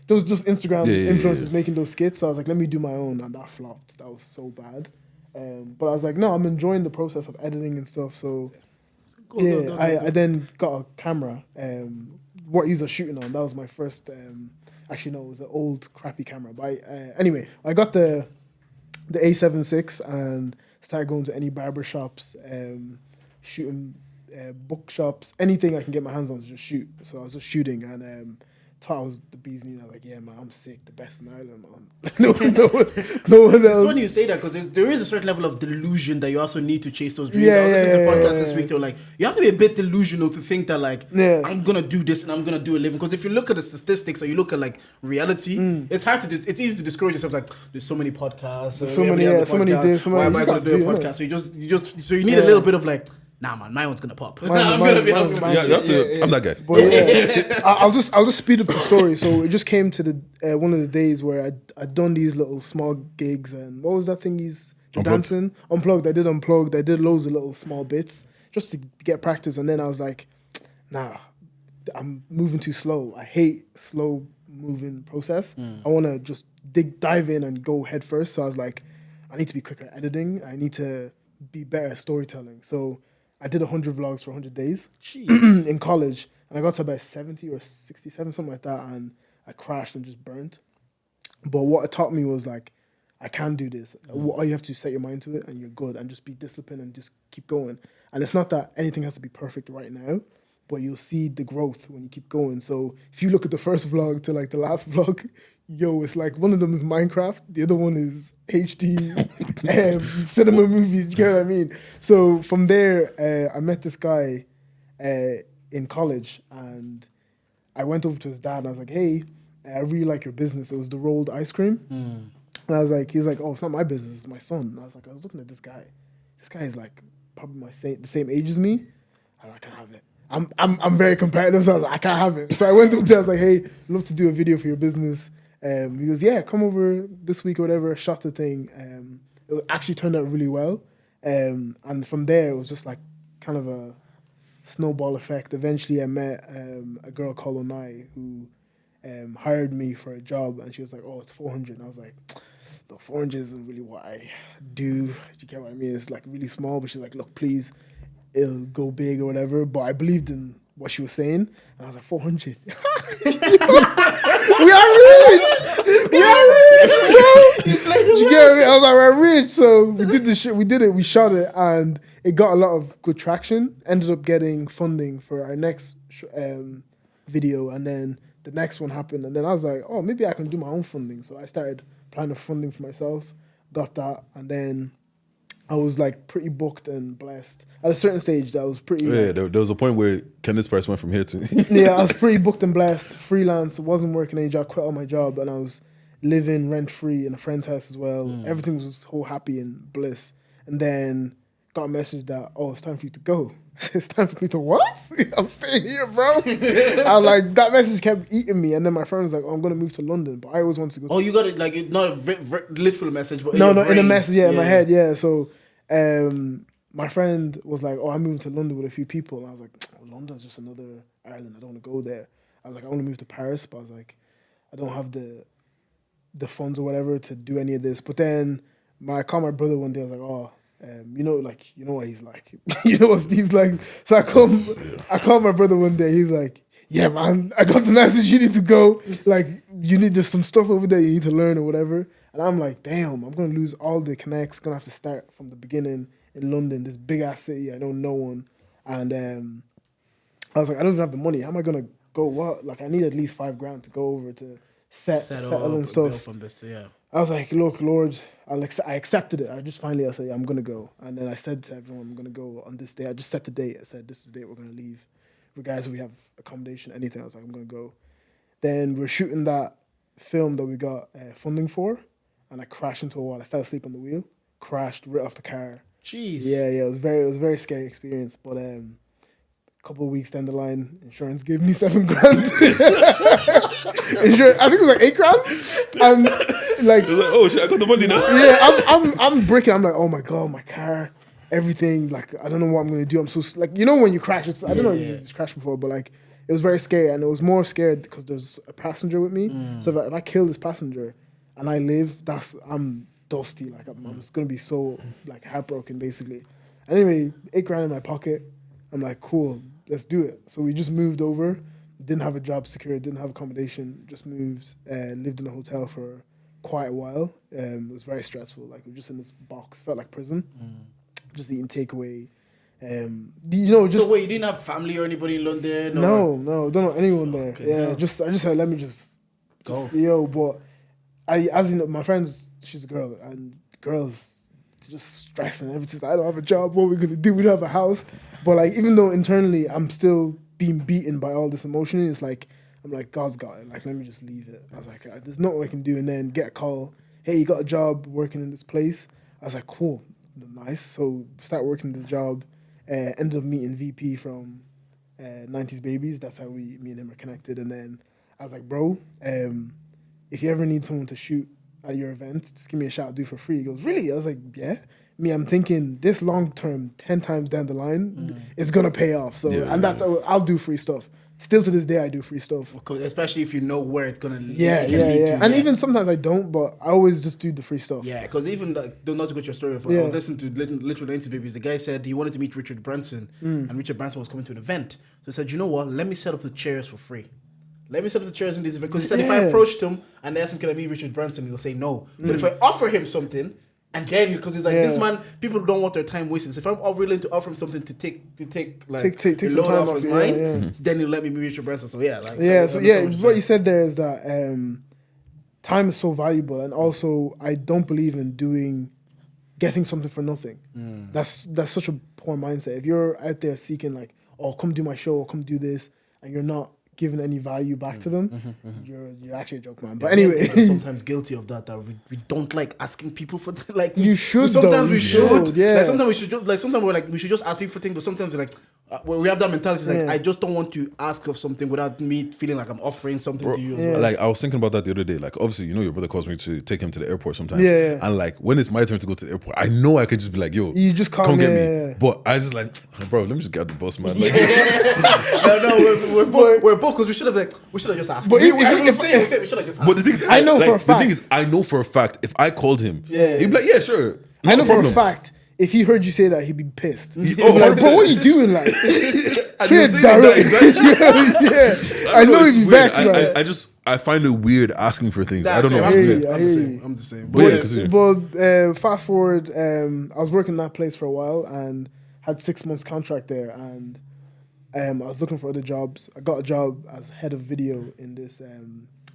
just Instagram influencers making those skits. So I was like, let me do my own, and that flopped. That was so bad. But I was like, no, I'm enjoying the process of editing and stuff. So I then got a camera. What he's shooting on, that was my first. Actually, no, it was an old crappy camera. But anyway, I got the A7 VI and started going to any barber shops, shooting bookshops, anything I can get my hands on to just shoot. So I was just shooting and thought I was the bee's knees. I was like, yeah, man, I'm sick, the best in Ireland, man. no one else. It's funny you say that because there is a certain level of delusion that you also need to chase those dreams. I was listening to the podcast this week. They were like, you have to be a bit delusional to think that like, I'm gonna do this and I'm gonna do a living. Because if you look at the statistics or you look at like reality, it's hard to it's easy to discourage yourself. Like, there's so many podcasts, so many this. Why am I gonna do a podcast? So you need a little bit of like, nah, man, my one's gonna pop. I'm that guy. But yeah, I'll just speed up the story. So it just came to the one of the days where I'd done these little small gigs, and what was that thing he's dancing? Unplugged. I did Unplugged. I did loads of little small bits just to get practice. And then I was like, nah, I'm moving too slow. I hate slow moving process. I want to just dive in and go head first. So I was like, I need to be quicker at editing. I need to be better at storytelling. So I did 100 vlogs for 100 days in college, and I got to about 70 or 67, something like that, and I crashed and just burnt. But what it taught me was like, I can do this. All you have to set your mind to it, and you're good, and just be disciplined and just keep going. And it's not that anything has to be perfect right now, but you'll see the growth when you keep going. So if you look at the first vlog to like the last vlog, it's like one of them is Minecraft, the other one is HD cinema movie. You get what I mean? So from there, I met this guy in college, and I went over to his dad, and I was like, "Hey, I really like your business." It was the rolled ice cream, and I was like, "He's like, oh, it's not my business, it's my son." And I was like, I was looking at this guy. This guy is like probably the same age as me. I can't have it. I'm very competitive, so I was like, I can't have it. So I went up to him, I was like, "Hey, I'd love to do a video for your business." He goes, "Yeah, come over this week or whatever." Shot the thing. It actually turned out really well. And from there, it was just like kind of a snowball effect. Eventually, I met a girl called Onai who hired me for a job, and she was like, "Oh, it's 400." And I was like, "Look, 400 isn't really what I do. Do you get what I mean? It's like really small." But she's like, "Look, please, it'll go big or whatever." But I believed in what she was saying, and I was like, 400. We are rich, bro. You get what I mean? I was like, we're rich. So we did the shit. We did it. We shot it, and it got a lot of good traction. Ended up getting funding for our next video, and then the next one happened. And then I was like, oh, maybe I can do my own funding. So I started applying for funding for myself. Got that, and then I was like pretty booked and blessed. At a certain stage, that was pretty. Yeah, there was a point where Kenneth's price went from here to. Yeah, I was pretty booked and blessed. Freelance, wasn't working any job, quit all my job, and I was living rent free in a friend's house as well. Everything was so happy and bliss. And then got a message that, oh, it's time for you to go. It's time for me to what? I'm staying here, bro. I was like, that message kept eating me. And then my friend was like, oh, I'm going to move to London. But I always wanted to go. Oh, you got it, like, not a literal message, but no, in a message, in my head, yeah. So my friend was like, oh, I'm moving to London with a few people. And I was like, oh, London's just another Ireland. I don't want to go there. I was like, I want to move to Paris. But I was like, I don't have the funds or whatever to do any of this. But then I called my brother one day. I was like, oh, you know what he's like. You know what Steve's like. So I called my brother one day. He's like, yeah, man, I got the message. You need to go. Like, you need just some stuff over there you need to learn or whatever. And I'm like, damn, I'm going to lose all the connects. Going to have to start from the beginning in London, this big-ass city. I know no one. And I was like, I don't even have the money. How am I going to go? What? Like, I need at least $5,000 to go over to settle and stuff. From this, yeah. I was like, look, Lord, I accepted it. I said, yeah, I'm going to go. And then I said to everyone, I'm going to go on this day. I just set the date. I said, this is the date we're going to leave. Regardless if we have accommodation, anything. I was like, I'm going to go. Then we're shooting that film that we got funding for. And I crashed into a wall. I fell asleep on the wheel. Crashed right off the car. Jeez. Yeah. It was a very scary experience. But a couple of weeks down the line, insurance gave me $7,000. I think it was like $8,000. And like, oh shit, I got the money now. Yeah, I'm bricking. I'm like, oh my god, my car, everything. Like, I don't know what I'm gonna do. I'm so like, you know, when you crash, I don't know if you've crashed before, but like, it was very scary, and it was more scared because there's a passenger with me. So if I kill this passenger and I live, I'm dusty. Like, I'm just gonna be so like heartbroken, basically. Anyway, $8,000 in my pocket. I'm like, cool, let's do it. So we just moved over. Didn't have a job secured. Didn't have accommodation. Just moved and lived in a hotel for quite a while. It was very stressful. Like, we were just in this box, felt like prison. Just eating takeaway. So wait, you didn't have family or anybody in London? No, don't know anyone there. Okay, yeah, no. I just said, let me just go. But as you know, my friend's, she's a girl, and girls just stressing. Everything's like, I don't have a job. What are we gonna do? We don't have a house. But like, even though internally I'm still being beaten by all this emotion, it's like, I'm like, God's got it. Like, let me just leave it. I was like, there's nothing I can do. And then get a call, hey, you got a job working in this place. I was like, cool, nice. So start working the job. Ended up meeting VP from 90s Babies. That's how me and him are connected. And then I was like, bro, if you ever need someone to shoot at your event, just give me a shout, I'll do it for free. He goes, really? I was like, yeah. I'm thinking this long term, 10 times down the line, it's gonna pay off. So, that's I'll do free stuff. Still to this day, I do free stuff. Especially if you know where it's gonna lead. Yeah. And even sometimes I don't, but I always just do the free stuff. Yeah, because even like, not to go to your story, I was listening to Literal 90s Babies. The guy said he wanted to meet Richard Branson, and Richard Branson was coming to an event. So he said, you know what? Let me set up the chairs for free. Let me set up the chairs in this event. Because he said if I approached him and asked him, can I meet Richard Branson? He'll say no. But if I offer him something, and then, because he's like, this man, people don't want their time wasted. So if I'm willing to offer him something to take the some load time off his mind, then he'll let me meet Richard Branson. So what you said there is that time is so valuable, and also I don't believe in getting something for nothing. That's such a poor mindset. If you're out there seeking like, oh, come do my show, or come do this, and you're not giving any value back to them, you're actually a joke man. But anyway, I'm sometimes guilty of that. We don't like asking people for like. You should. Sometimes we should. Yeah. Like sometimes we should. Sometimes we're like we should just ask people for things. But sometimes we're like, we have that mentality. It's like I just don't want to ask of something without me feeling like I'm offering something to you. As well. Like, I was thinking about that the other day. Like, obviously, you know, your brother calls me to take him to the airport sometimes. Yeah. And like, when it's my turn to go to the airport, I know I can just be like, yo, you just come get me. Yeah. But I just like, bro, let me just get the bus, man. Like, we're both because we should have just asked. But we should have just asked. But the thing is, I know for a fact. The thing is, I know for a fact if I called him, he'd be like, yeah, sure. I know no problem. for a fact, if he heard you say that, he'd be pissed. He'd be Oh, like, bro, what are you doing? Like, And you're saying direct. that exactly. yeah. I know it's he'd be weird. vexed. I find it weird asking for things. I don't know. I'm the same. I I'm hear the you. same. I'm the same. But yeah, continue. But fast forward, I was working in that place for a while and had 6 months contract there, and I was looking for other jobs. I got a job as head of video in this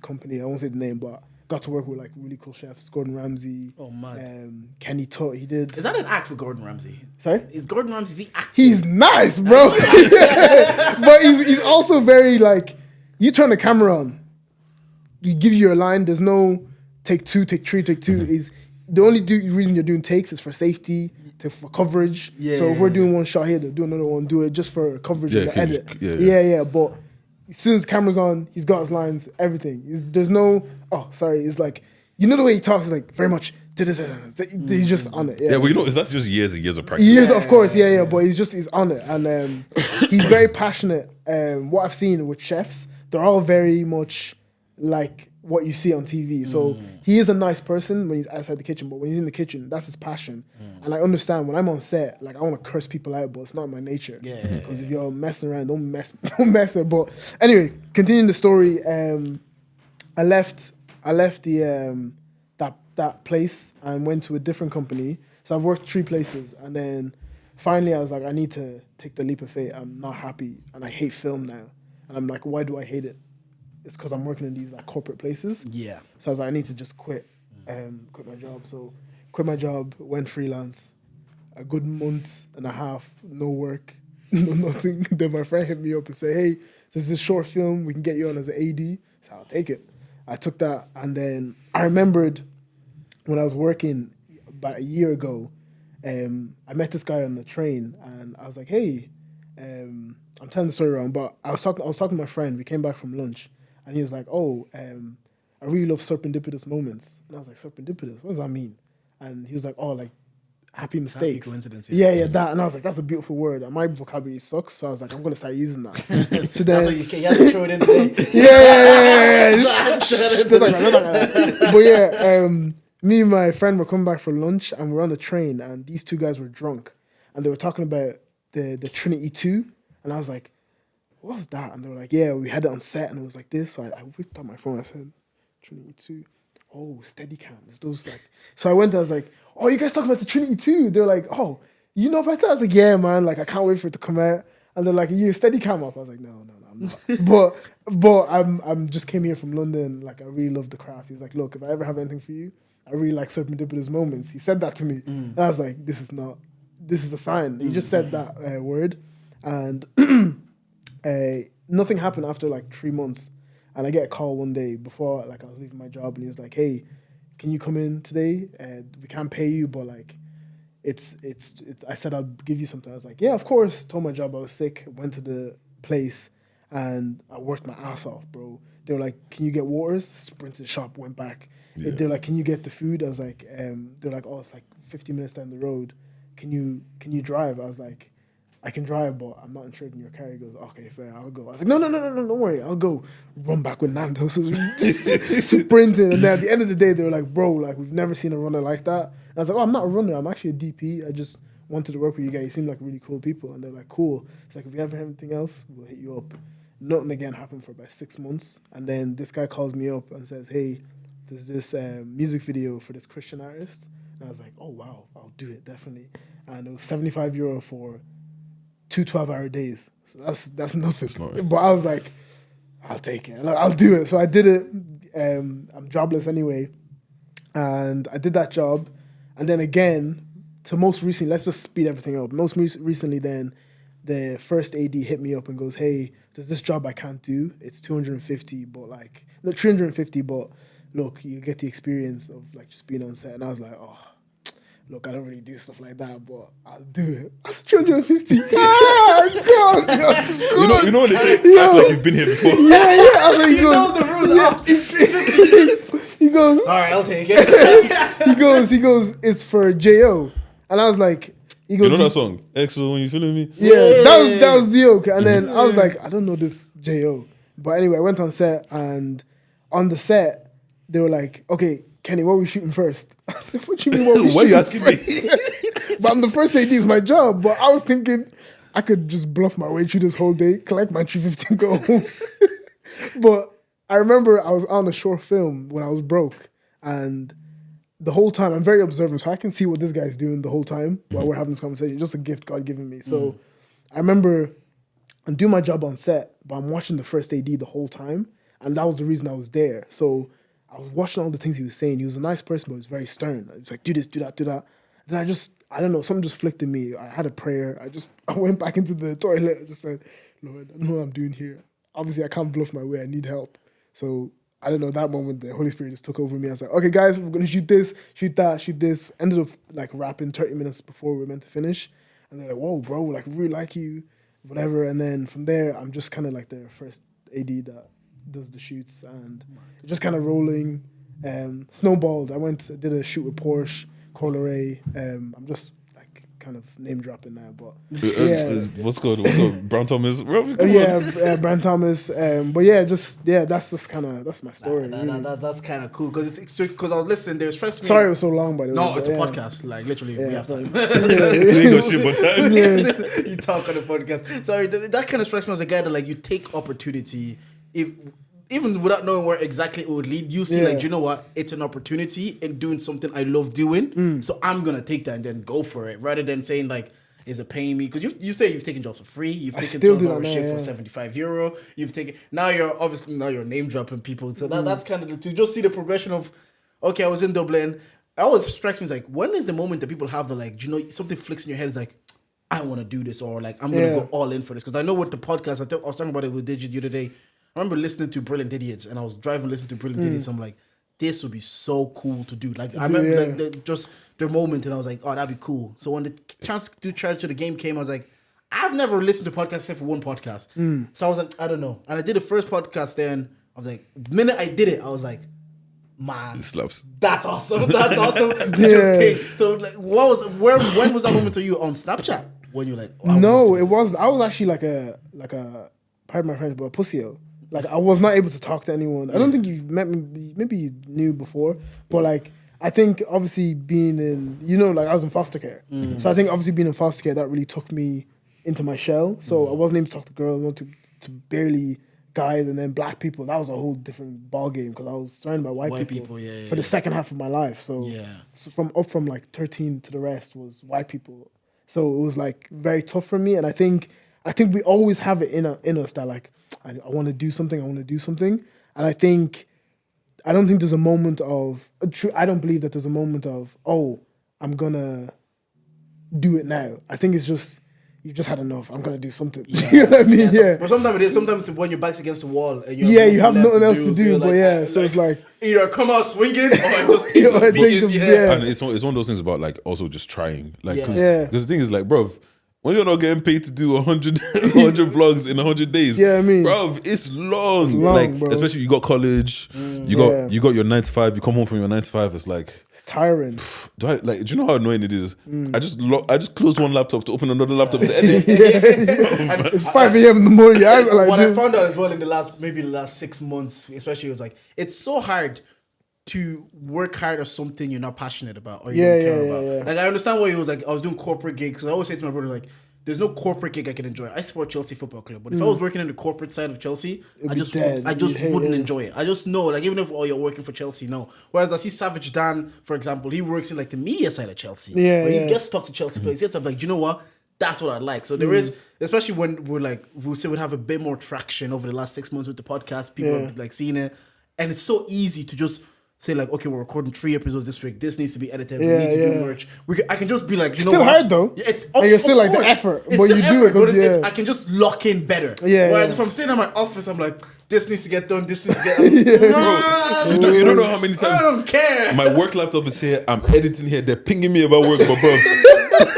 company. I won't say the name, but got to work with like really cool chefs. Gordon Ramsay. Oh, mad. Kenny Tut. He did. Is that an act for Gordon Ramsay? Sorry? Is Gordon Ramsay, is he acting? He's nice, bro. But he's also very like, you turn the camera on, you give you your line. There's no take 2, take 3, take 2. Is the only reason you're doing takes is for safety, for coverage. Yeah. So if we're doing one shot here, they'll do another one. Do it just for coverage Yeah, of the edit. yeah. But as soon as camera's on, he's got his lines, everything. There's no. Oh, sorry. It's like, you know the way he talks is like very much. He's just on it. Yeah, well, you know, that's just years and years of practice. Years, of course, yeah. But he's on it, and he's very passionate. What I've seen with chefs, they're all very much like what you see on TV. So he is a nice person when he's outside the kitchen, but when he's in the kitchen, that's his passion. And I understand when I'm on set, like I want to curse people out, but it's not my nature. Yeah. Because if you're messing around, don't mess it. But anyway, continuing the story, I left the that place and went to a different company. So I've worked 3 places, and then finally I was like, I need to take the leap of faith. I'm not happy, and I hate film now. And I'm like, why do I hate it? It's because I'm working in these like corporate places. Yeah. So I was like, I need to just quit my job. So quit my job, went freelance. A good month and a half, no work, no nothing. Then my friend hit me up and said, hey, there's this short film, we can get you on as an AD. So I'll take it. I took that, and then I remembered when I was working about a year ago, I met this guy on the train, and I was like, hey, I'm telling the story wrong, but I was talking to my friend. We came back from lunch, and he was like, oh, I really love serendipitous moments. And I was like, serendipitous? What does that mean? And he was like, oh, like happy mistakes. Happy coincidence. Yeah, that. And I was like, that's a beautiful word. And my vocabulary sucks, so I was like, I'm going to start using that. So then, That's what you have to throw it in there. yeah. But yeah, me and my friend were coming back for lunch, and we're on the train, and these 2 guys were drunk, and they were talking about the Trinity 2, and I was like, what was that? And they were like, yeah, we had it on set, and it was like this. So I whipped out my phone. I said, Trinity 2. Oh, Steadicams. Those like. So I went. I was like, oh, you guys talking about the Trinity 2? They were like, oh, you know about that? I was like, yeah, man. Like, I can't wait for it to come out. And they're like, are you a Steadicam up? I was like, no, I'm not. but I'm just came here from London. Like, I really love the craft. He's like, look, if I ever have anything for you, I really like serendipitous moments. He said that to me, and I was like, this is a sign. He just said that word, and nothing happened after like 3 months. And I get a call one day before like I was leaving my job, and he was like, hey, can you come in today? We can't pay you, but like it's I said I'll give you something. I was like, yeah, of course. Told my job I was sick, went to the place, and I worked my ass off, bro. They were like, can you get waters? Sprinted to the shop, went back. Yeah. They're like, can you get the food? I was like, they're like, oh, it's like 50 minutes down the road. Can you drive? I was like, I can drive, but I'm not insured in your car. He goes, okay, fair, I'll go. I was like, no, don't worry, I'll go. Run back with Nando's, sprinting. And then at the end of the day, they were like, bro, like, we've never seen a runner like that. And I was like, oh, I'm not a runner, I'm actually a DP. I just wanted to work with you guys. You seem like really cool people. And they're like, cool. It's like, if you ever have anything else, we'll hit you up. Nothing again happened for about 6 months. And then this guy calls me up and says, hey, there's this music video for this Christian artist. And I was like, oh, wow, I'll do it, definitely. And it was €75 for 2 12-hour days. So that's nothing. But I was like, I'll take it. Like, I'll do it. So I did it. I'm jobless anyway. And I did that job. And then again, to most recently, let's just speed everything up. Most recently then, the first AD hit me up and goes, hey, there's this job I can't do. It's 250, but like, no, 350, but look, you get the experience of like just being on set. And I was like, oh, look, I don't really do stuff like that, but I'll do it. I said 350. God, that's good. You know what they say? Act like you've been here before. Yeah. I was like, He knows the rules. He goes, All right, I'll take it. he goes, it's for J.O. And I was like, he goes, You know that song? EXO, when you feeling me? Yeah, that was the yoke. And then I was like, I don't know this J.O. But anyway, I went on set, and on the set, they were like, okay, Kenny, what are we shooting first? I was like, what do you mean what are we Why are you shooting asking first? me? But I'm the first AD, is my job. But I was thinking I could just bluff my way through this whole day, collect my 350 and go home. But I remember I was on a short film when I was broke, and the whole time I'm very observant, so I can see what this guy's doing the whole time while we're having this conversation. Just a gift God given me. So I remember I'm doing my job on set, but I'm watching the first AD the whole time, and that was the reason I was there. So I was watching all the things he was saying. He was a nice person, but he was very stern. He was like, do this, do that, do that. Then I don't know, something just flicked in me. I had a prayer. I went back into the toilet. I just said, Lord, I don't know what I'm doing here. Obviously, I can't bluff my way. I need help. So I don't know, that moment, the Holy Spirit just took over me. I was like, okay, guys, we're going to shoot this, shoot that, shoot this. Ended up like rapping 30 minutes before we were meant to finish. And they're like, whoa, bro, like, we really like you, whatever. And then from there, I'm just kind of like their first AD that does the shoots. And just kind of rolling. Snowballed. I did a shoot with Porsche, Coloré. I'm just like kind of name dropping now, but What's called Brown Thomas? Brown Thomas. But that's just kind of that's my story. That's kind of cool because I was listening. There strikes me. Sorry, it was so long, by the way. No, it's a podcast. Like literally, we have time. You ain't got shit but time. You talk on the podcast. Sorry, that kind of strikes me as a guy that like you take opportunity even without knowing where exactly it would lead, you see like, you know what? It's an opportunity in doing something I love doing. So I'm going to take that and then go for it rather than saying like, is it paying me? Because you say you've taken jobs for free. You've taken 12-hour shift for €75. You've taken, now you're name dropping people. So that's kind of, to just see the progression of, okay, I was in Dublin. It always strikes me as like, when is the moment that people have the like, you know, something flicks in your head is like, I want to do this, or like, I'm going to go all in for this. Because I know with the podcast, I was talking about it with Digit the other day. I remember listening to Brilliant Idiots, and I was driving listening to Brilliant Idiots. I'm like, this would be so cool to do. Like, I remember like just their moment, and I was like, oh, that'd be cool. So when the chance to do Charge to the Game came, I was like, I've never listened to podcasts except for one podcast. So I was like, I don't know. And I did the first podcast then. I was like, the minute I did it, I was like, man, it slaps. That's awesome. That's awesome. Just take. So like, when was that moment? Are you on Snapchat when you're like? Oh, no, it wasn't. I was actually like a pardon my French, but a pussy-o. Like, I was not able to talk to anyone. I don't think you've met me. Maybe you knew before. But, like, I think, obviously, being in... You know, like, I was in foster care. So I think, obviously, being in foster care, that really took me into my shell. So I wasn't able to talk to girls. I wanted to barely guys and then black people. That was a whole different ballgame because I was surrounded by white people for the second half of my life. So, from, like, 13 to the rest was white people. So it was, like, very tough for me. And I think we always have it in us that, like, I want to do something. And I don't think there's a moment of... I don't believe that there's a moment of, oh, I'm going to do it now. I think it's just, you've just had enough. I'm going to do something. Yeah. You know what I mean? But sometimes it is. Sometimes when your back's against the wall and you have nothing else to do. But so it's like... Either come out swinging or I just take this beating. And it's one of those things about like also just trying. Like, because the thing is like, bro, when you're not getting paid to do 100 vlogs in 100 days, I mean, bro, it's long. Like, bro. Especially you got college, you got your 9 to 5. You come home from your 9 to 5. It's like it's tiring. Do you know how annoying it is? I just closed one laptop to open another laptop to edit. It's 5 a.m. in the morning. I found out as well in the last 6 months, especially, it was like it's so hard to work hard at something you're not passionate about or you don't care about. Like, I understand why he was like, I was doing corporate gigs. So I always say to my brother, like, there's no corporate gig I can enjoy. I support Chelsea Football Club, but if I was working in the corporate side of Chelsea, I just wouldn't enjoy it. I just know, like, even if you're working for Chelsea, no. Whereas I see Savage Dan, for example, he works in like the media side of Chelsea. He gets to talk to Chelsea players. He gets to be like, you know what? That's what I like. So there is, especially when we'd have a bit more traction over the last 6 months with the podcast. People are like seeing it, and it's so easy to just say like, okay, we're recording 3 episodes this week. This needs to be edited. We need to do merch. I can just be like, you know what? It's still hard though. It's still like the effort, but you do it because I can just lock in better. Whereas if I'm sitting in my office, I'm like, this needs to get done. This needs to get done. You don't know how many times I don't care. My work laptop is here. I'm editing here. They're pinging me about work, but bro.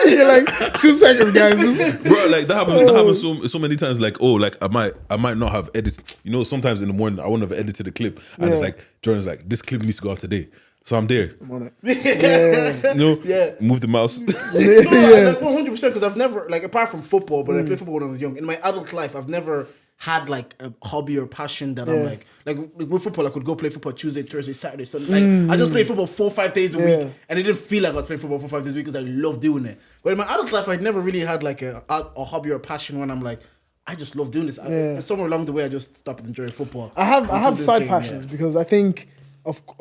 You're like 2 seconds, guys. Bro, like that happens so many times. Like, oh, like I might not have edited. You know, sometimes in the morning I won't have edited a clip, and it's like Jordan's like, this clip needs to go out today. So I'm there. I'm on it. You know, move the mouse. Like 100%, because I've never, like, apart from football, but I played football when I was young. In my adult life, I've never had like a hobby or passion that I'm like with football, I could go play football Tuesday, Thursday, Saturday, Sunday. Like I just played football 4 or 5 days a week, and it didn't feel like I was playing football 4 or 5 days a week because I love doing it. But in my adult life, I never really had like a hobby or a passion when I'm like, I just love doing this. Somewhere along the way, I just stopped enjoying football. I have side passions because I think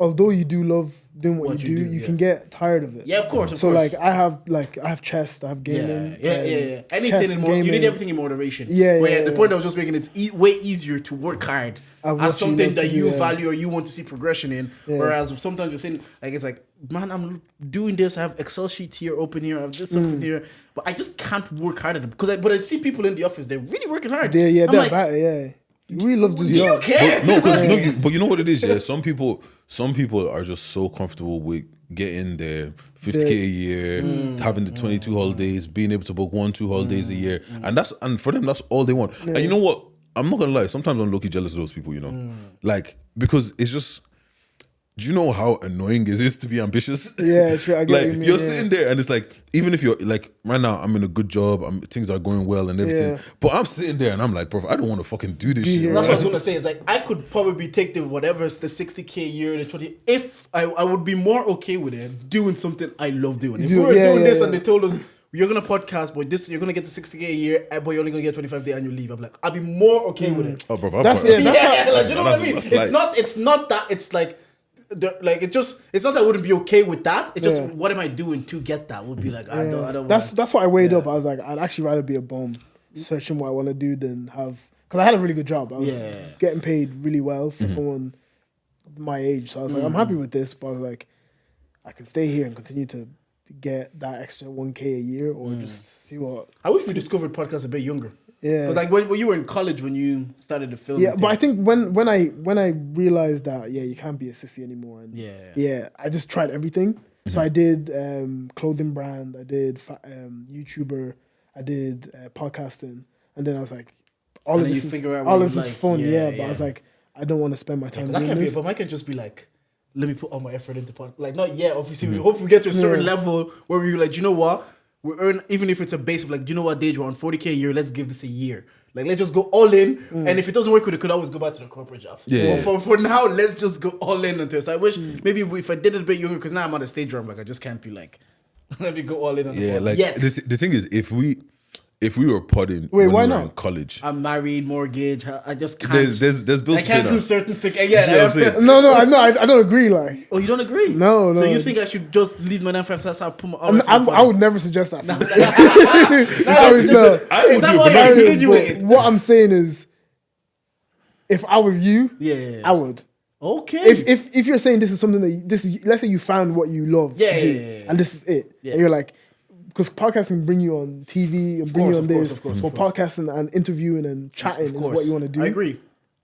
although you do love doing what you do, you can get tired of it. Yeah, of course. So like I have chess, I have gaming. Yeah. Anything in you need everything in moderation. Yeah. The point I was just making, it's way easier to work hard as something that you value or you want to see progression in. Whereas sometimes you're saying like it's like, man, I'm doing this. I have Excel sheet here, open here. I have this something here, but I just can't work hard at it because I see people in the office. They're really working hard. They're about it. You really love this job. Do you care? But you know what it is, yeah. Some people are just so comfortable with getting their 50K a year, having the 22 holidays, being able to book 1-2 holidays a year, and for them that's all they want. And you know what? I'm not gonna lie. Sometimes I'm low-key jealous of those people. You know, like because it's just. Do you know how annoying it is to be ambitious? Yeah, true. I get like what you mean, you're sitting there and it's like, even if you're like right now, I'm in a good job, things are going well and everything. But I'm sitting there and I'm like, bro, I don't want to fucking do this shit. That's what I was gonna say. It's like I could probably take the 60K a year, the 20. If I would be more okay with it doing something I love doing. If we were doing this and they told us you're gonna podcast, but you're gonna get the 60K a year, but you're only gonna get 25 day annual leave. I'm like, I'd be more okay with it. Oh, bro, you know what I mean? It's not that. It's like. It's not that I wouldn't be okay with that. It's just what am I doing to get that? Would be like I don't. That's what I weighed up. I was like, I'd actually rather be a bum searching what I want to do than have, because I had a really good job. I was getting paid really well for someone my age. So I was like, I'm happy with this, but I was like, I can stay here and continue to get that extra 1K a year, or just see what. I wish we discovered podcasts a bit younger. Yeah, but like when you were in college when you started the film. Yeah, but I think when I realized that you can't be a sissy anymore, and I just tried everything. So I did clothing brand, I did YouTuber, I did podcasting, and then I was like, all of this is fun. But I was like, I don't want to spend my time doing this. But mine can just be like, let me put all my effort into podcast. Like not yet. Obviously, we hope we get to a certain level where we're like, you know what. We earn, even if it's a base of like, you know what, Dage, we're on 40K a year, let's give this a year. Like, let's just go all in. And if it doesn't work, we could always go back to the corporate jobs. But for now, let's just go all in into it. So I wish maybe if I did it a bit younger, because now I'm at a stage where I'm like, I just can't be like, let me go all in on the like the thing is, if we were podding why we were not? in college. I'm married, mortgage. I just can't. There's bills. I can't do certain things. No, I don't agree. Like, oh, you don't agree? No. So you think I should just leave my 9-5? That's how I put my. I would never suggest that. What I'm saying is, if I was you, I would. Okay. If you're saying this is something that let's say you found what you love to do, and this is it, and you're like. Because podcasting bring you on TV and bring you on this. But podcasting and interviewing and chatting is what you want to do. I agree.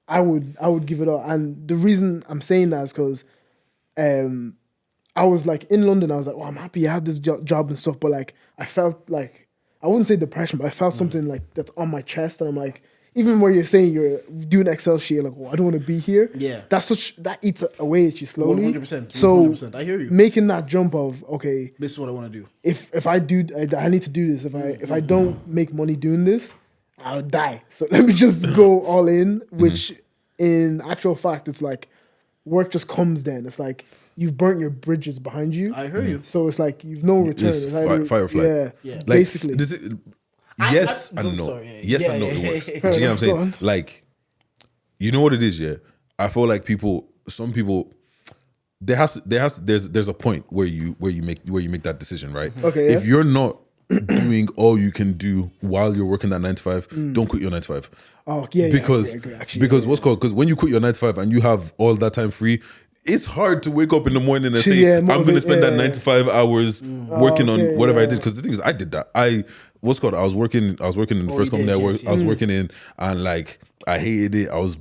I would give it up. And the reason I'm saying that is because I was like in London. I was like, oh, I'm happy I have this job and stuff. But like, I felt like, I wouldn't say depression, but I felt something like that's on my chest. And I'm like, even where you're saying you're doing Excel sheet, like, oh, I don't want to be here. Yeah. That eats away at you slowly. 100%. So 100%. I hear you. Making that jump of, okay, this is what I want to do. If I do, I need to do this. If I don't make money doing this, I'll die. So let me just go all in, which in actual fact, it's like work just comes then. It's like you've burnt your bridges behind you. I hear you. So it's like you've no return. It's fire or flight. Yeah. Like, basically. Yes and no. Yes and no, it works. Do you get what I'm saying? Like, you know what it is, yeah? I feel like some people, there's a point where you make that decision, right? Okay. If you're not doing all you can do while you're working that 9 to 5, don't quit your 9 to 5. Oh, yeah. Because because when you quit your 9 to 5 and you have all that time free, it's hard to wake up in the morning and say, I'm going to spend that 9 to 5 hours working on whatever I did. Because the thing is, I did that. I was working in the first company I was working in, and like I hated it. I was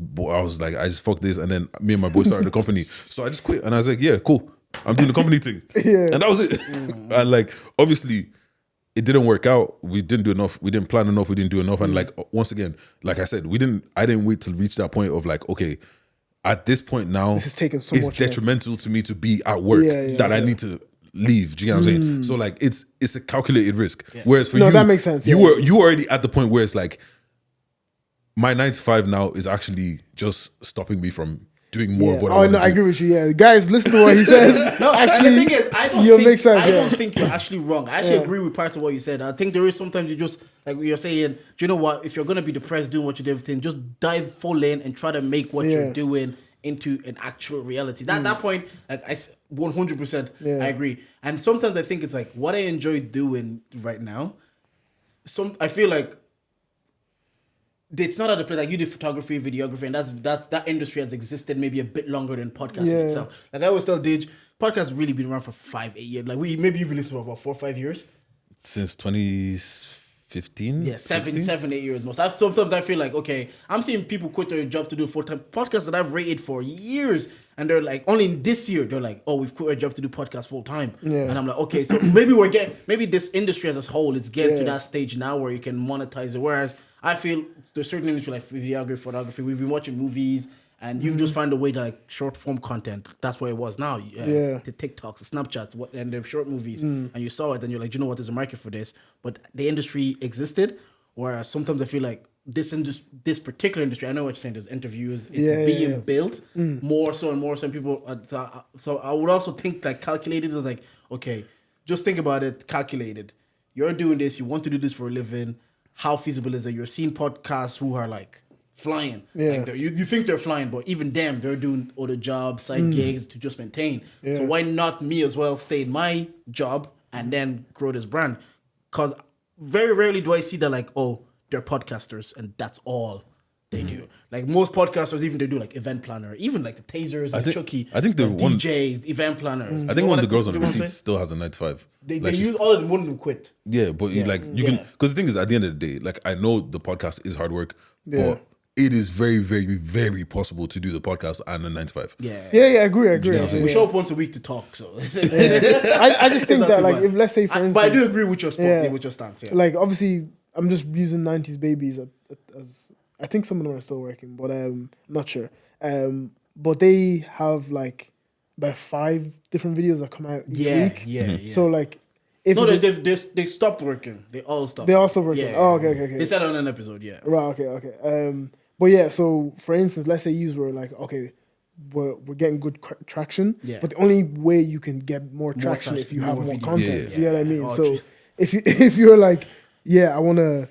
like, I just fuck this, and then me and my boy started the company. So I just quit, and I was like, yeah, cool. I'm doing the company thing, and that was it. And like, obviously, it didn't work out. We didn't do enough. We didn't plan enough. We didn't do enough. And like, once again, like I said, I didn't wait to reach that point of like, okay, at this point now, this is taking so it's much detrimental to me to be at work that I need to leave. Do you get what I'm saying? So like, it's a calculated risk. Whereas for you, that makes sense. You were already at the point where it's like, my 9 to 5 now is actually just stopping me from doing more of what I Oh want no, to I do. agree with you. Yeah, guys, listen to what he said. No, actually, the thing is, I don't think you're actually wrong. I actually agree with parts of what you said. I think there is sometimes you just like you're saying. Do you know what? If you're gonna be depressed doing what you do, everything, just dive full in and try to make what you're doing into an actual reality. That point, like 100%, I agree. And sometimes I think it's like what I enjoy doing right now. I feel like it's not at the place like you did photography, videography, and that industry has existed maybe a bit longer than podcasting itself. Like I always tell Dij, podcast has really been around for 5-8 years. Like maybe you've been listening for about 4 or 5 years Since 2015. Yeah, 16? 7-8 years most. Sometimes I feel like okay, I'm seeing people quit their job to do full-time podcasts that I've rated for years, and they're like only this year they're like, oh, we've quit our job to do podcast full time. And I'm like, okay, so maybe this industry as a whole is getting to that stage now where you can monetize it. Whereas I feel there's certain industry like videography, photography. We've been watching movies, and you've just found a way to like short form content. That's what it was now. The TikToks, the Snapchats, and the short movies, and you saw it, and you're like, you know what? There's a market for this. But the industry existed. Whereas sometimes I feel like this particular industry, I know what you're saying. There's interviews. It's being built more so and more. Some people. So I would also think like calculated is like, okay, just think about it. Calculated. You're doing this. You want to do this for a living. How feasible is it? You're seeing podcasts who are like flying. Like you think they're flying, but even them, they're doing other jobs, side gigs to just maintain. So why not me as well stay in my job and then grow this brand? Because very rarely do I see that like, oh, they're podcasters and that's all they do. Like most podcasters, even they do like event planner, even like the Tasers and Chucky. I think the DJs, event planners. I think one of the girls on the receipt still has a 9 to 5. They use all of them, one of them quit. Yeah, but you can, because the thing is, at the end of the day, like I know the podcast is hard work, but it is very, very, very possible to do the podcast and a 9 to 5. Yeah, I agree. We show up once a week to talk, so I just think that like if let's say for instance, but I do agree with your stance. Yeah. Like obviously, I'm just using 90s babies as I think some of them are still working, but I'm not sure. But they have like about 5 different videos that come out each week. Yeah. So like, if they stopped working. They all stopped. They all stopped working. Yeah. Oh, okay. They said on an episode. Yeah. Right. Okay. But yeah. So for instance, let's say you were like, okay, we're getting good traction. Yeah. But the only way you can get more traction if you have more content. Yeah. You know what I mean? So if you're like, I want to.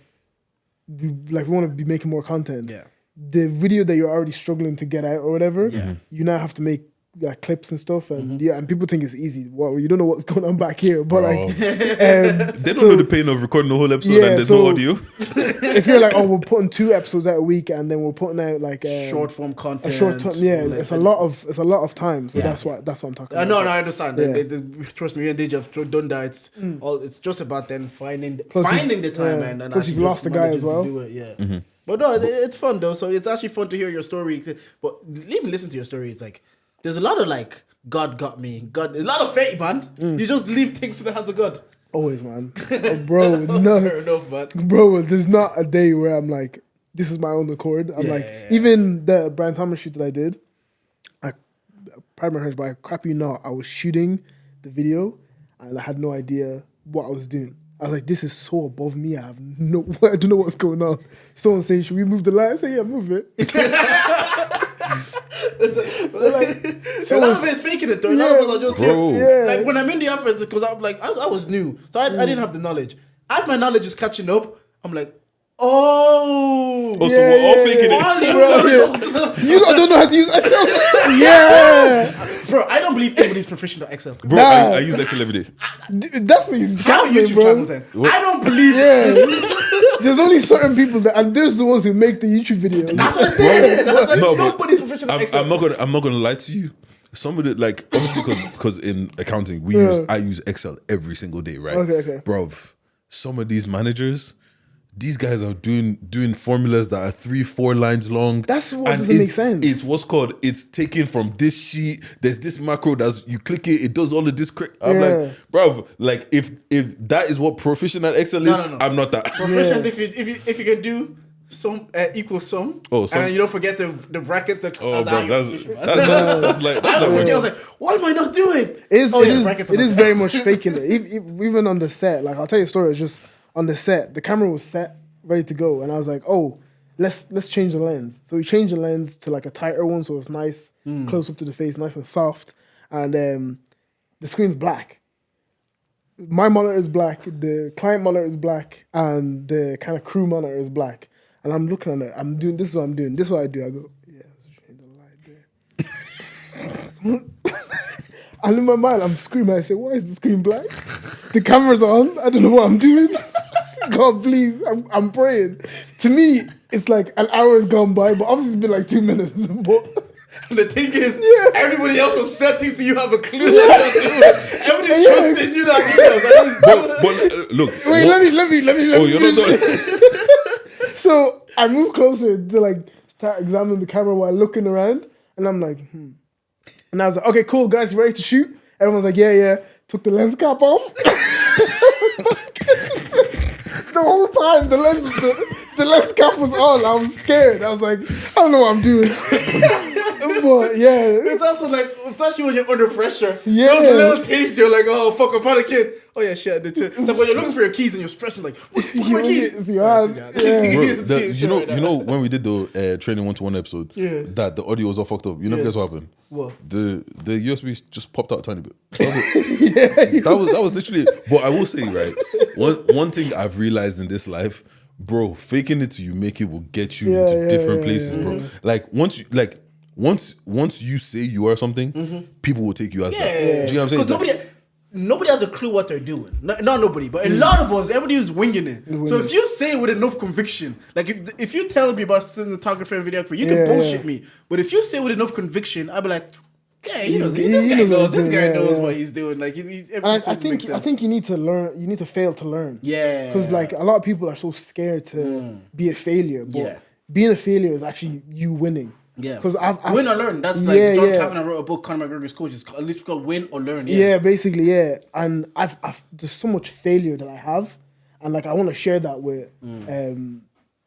We want to be making more content. Yeah. The video that you're already struggling to get out or whatever, you now have to make like clips and stuff, and and people think it's easy. Well, you don't know what's going on back here, but like, they don't know the pain of recording the whole episode and there's no audio. If you're like, oh, we're putting 2 episodes out a week, and then we're putting out like short form content, it's a lot of time. So that's what I'm talking about. No, I understand. Trust me, and they have done that. It's just about then finding the time and plus you've lost the guy as well. But no, it's fun though. So it's actually fun to hear your story. But even listen to your story, it's like there's a lot of like God got me, a lot of fate, man. You just leave things in the hands of God. Always, man. Bro, no, fair enough, man. Bro, there's not a day where I'm like, this is my own accord. I'm even the Brian Thomas shoot that I did, I pride my hands, but I crap you not, I was shooting the video and I had no idea what I was doing. I was like, this is so above me. I don't know what's going on. Someone saying, should we move the light? I say, yeah, move it. A lot of it is faking it though. A lot of us are just here. Like when I'm in the office, because I'm like, I was new, so I didn't have the knowledge. As my knowledge is catching up, I'm like, so we're all faking it. You don't know how to use Excel. Bro, I don't believe anybody's proficient at Excel. Bro, I use Excel every day. That's his YouTube channel then. I don't believe there's only certain people that, and there's the ones who make the YouTube videos. That's what I said. Nobody's proficient at Excel. I'm not gonna lie to you. Somebody like obviously because in accounting I use Excel every single day, right? Okay. Bruv, some of these managers, these guys are doing formulas that are 3-4 lines long. That's what doesn't make sense. It's what's called, it's taken from this sheet. There's this macro that's, you click it does all of this. I'm like, bro, like if that is what proficient at Excel is, no. I'm not that. Proficient if you can do sum equal sum. And then you don't forget the bracket. That's like I was like, what am I not doing? It is very much faking it. Even on the set, like I'll tell you a story. It's just on the set, the camera was set, ready to go, and I was like, oh, let's change the lens. So we changed the lens to like a tighter one, so it's nice, close up to the face, nice and soft, and the screen's black. My monitor is black, the client monitor is black, and the kind of crew monitor is black. And I'm looking at it. I'm doing this. Is what I'm doing. This is what I do. I go, yeah, let's change the light there. And in my mind, I'm screaming. I say, why is the screen black? The camera's on. I don't know what I'm doing. God, please. I'm praying. To me, it's like an hour has gone by, but obviously it's been like 2 minutes. But And the thing is, everybody else on set thinks that you have a clue. Everybody's trusting you that Look. Wait, let me. Oh, you're not done. So I move closer to like start examining the camera while looking around, and I'm like, And I was like, okay, cool, guys, you ready to shoot? Everyone's like, yeah. Took the lens cap off. The whole time the lens cap was on. I was scared. I was like, I don't know what I'm doing. But yeah, it's also like, especially when you're under pressure. Yeah. Those little things, you're like, oh fuck, I'm panicking. Oh yeah, shit, I did too. It's like when you're looking for your keys and you're stressing, like, what the fuck are my keys? it's your hand. Bro, you know when we did the training 1-to-1 episode, that the audio was all fucked up. You know, guess what happened? What? The USB just popped out a tiny bit. That was literally it. But I will say, right, one thing I've realized in this life, bro, faking it till you make it will get you into different places, bro. Like once you say you are something, people will take you as that. Do you know what I'm saying? Because nobody has a clue what they're doing. Not nobody, but a lot of us, everybody is winging it. So if you say it with enough conviction, like if you tell me about cinematography and videography, you can bullshit me. But if you say it with enough conviction, I'll be like, yeah, this guy knows what he's doing. Like, I think you need to learn. You need to fail to learn. Yeah, because like a lot of people are so scared to be a failure, but being a failure is actually you winning. Yeah, because I've win or learn. That's like John Kavanagh wrote a book, Conor McGregor's coach. It's literally called Win or Learn. Yeah, basically, And I've there's so much failure that I have, and like I want to share that with the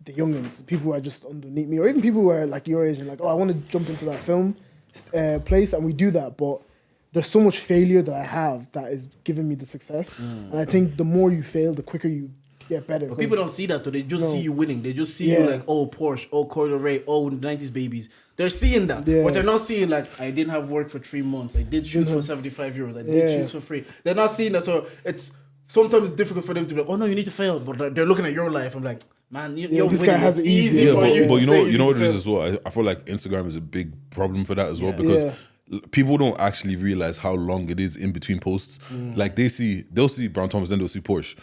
youngins, people who are just underneath me, or even people who are like your age and like, oh, I want to jump into that film place, and we do that, but there's so much failure that I have that is giving me the success, and I think the more you fail, the quicker you get better. But people don't see that though. They just see you winning. They just see you like, oh, Porsche, oh, Corridor Ray, oh, 90s babies. They're seeing that. But they're not seeing like, I didn't have work for 3 months. I did shoes for 75 euros. I did shoes for free. They're not seeing that. So sometimes it's difficult for them to be like, oh no, you need to fail. But they're looking at your life. I'm like, man, you're this winning. guy has it's it easy. for you. But you know what it is as well? I feel like Instagram is a big problem for that as well, because people don't actually realize how long it is in between posts. Like they'll see Brown Thomas, then they'll see Porsche.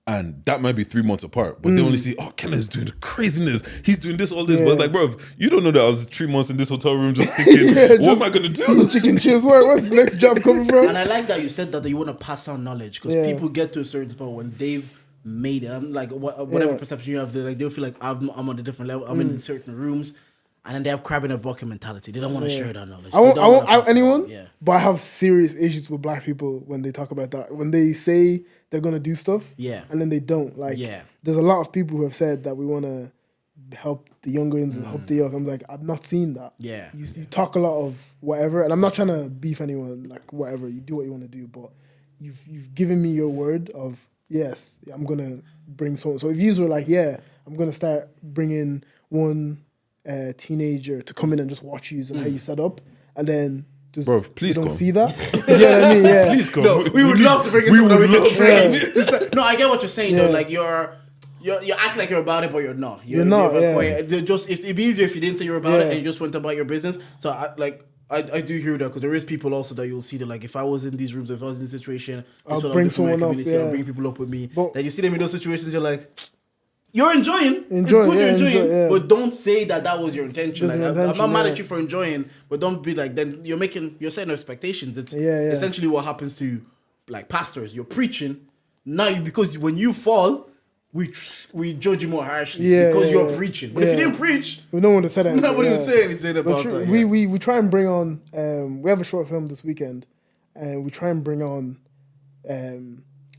And that might be 3 months apart, but they only see, oh, Kenneth's doing the craziness. He's doing this, all this. But it's like, bro, you don't know that I was 3 months in this hotel room just thinking, what am I going to do? Chicken chips, where's the next job coming from? And I like that you said that you want to pass on knowledge, because people get to a certain spot when they've made it. I'm like, whatever perception you have, they'll feel like I'm on a different level. I'm in certain rooms. And then they have crab in a bucket mentality. They don't want to share that knowledge. I won't anyone, but I have serious issues with black people when they talk about that. When they say they're going to do stuff, and then they don't. Like, there's a lot of people who have said that we want to help the youngins and help the young. I'm like, I've not seen that. Yeah. You talk a lot of whatever, and I'm not trying to beef anyone, like whatever. You do what you want to do, but you've given me your word of, yes, I'm going to bring someone. So if you were like, yeah, I'm going to start bringing one teenager to come in and just watch you and how you set up, and then just please don't come. see that. You know what I mean? Yeah. Please come. No, we would love to bring in someone that we can train. No, I get what you're saying though. Like you act like you're about it, but you're not. You're not. It'd be easier if you didn't say you're about it and you just went about your business. So I do hear that, because there is people also that you'll see that, like, if I was in these rooms, if I was in this situation, I'll bring someone up. I'll bring people up with me. Then you see them in those situations, you're like, you're enjoying. It's Enjoy, good you're enjoying. But don't say that was your intention. Like, I'm not mad at you for enjoying, but don't be like, then you're setting expectations. It's essentially what happens to like pastors. You're preaching now, because when you fall, we judge you more harshly because you're preaching. But if you didn't preach, we don't want to say that. Nobody would say anything about that. We try and bring on. We have a short film this weekend, and we try and bring on.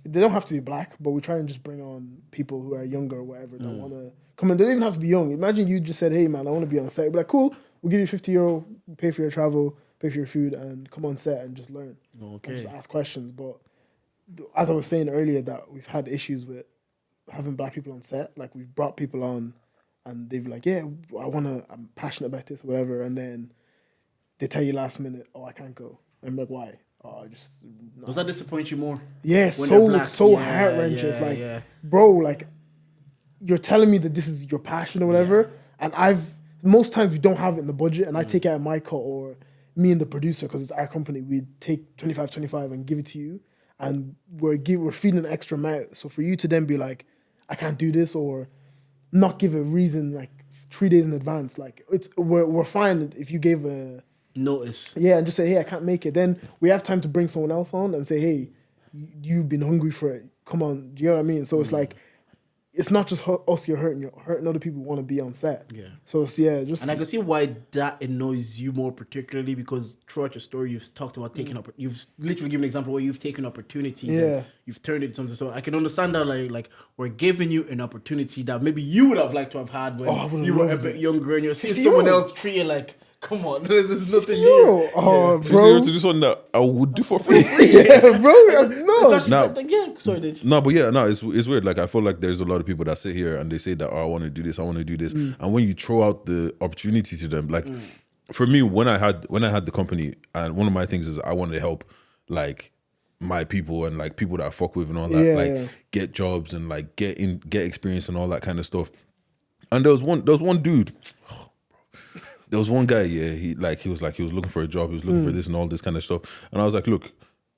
They don't have to be black, but we try and just bring on people who are younger or whatever that want to come in. They don't even have to be young. Imagine you just said, hey man, I want to be on set. You'd be like, cool, we'll give you €50, pay for your travel, pay for your food, and come on set and just learn. Okay. And just ask questions. But as I was saying earlier, that we've had issues with having black people on set. Like, we've brought people on and they'd be like, yeah, I'm passionate about this, whatever, and then they tell you last minute, oh, I can't go. I'm like, why? Oh, I just. Nah. Does that disappoint you more? Yeah, when so heart wrenching. It's like, bro, like, you're telling me that this is your passion or whatever, and most times we don't have it in the budget, and I take it out of my cut, or me and the producer, because it's our company, we take 25 and give it to you, and we're feeding an extra amount. So for you to then be like, I can't do this, or not give a reason like 3 days in advance, like we're fine if you gave a notice. Yeah, and just say, hey, I can't make it. Then we have time to bring someone else on and say, hey, you've been hungry for it. Come on, do you know what I mean? So it's like, it's not just us you're hurting other people who want to be on set. Yeah. So it's, just... And I can see why that annoys you more particularly, because throughout your story, you've talked about you've literally given an example where you've taken opportunities and you've turned it into something. So I can understand that, like we're giving you an opportunity that maybe you would have liked to have had when you were a bit younger and you're seeing someone else treat you like, come on, there's nothing here. Oh, If bro. you were to do something that I would do for free. Yeah, bro. No, but it's weird. Like, I feel like there's a lot of people that sit here and they say that, oh, I want to do this, I want to do this. And when you throw out the opportunity to them, like, for me, when I had the company, and one of my things is I wanted to help, like, my people and like people that I fuck with and all that, get jobs and like get experience and all that kind of stuff. And there was one dude. There was one guy, he was looking for a job, he was looking for this and all this kind of stuff. And I was like, look,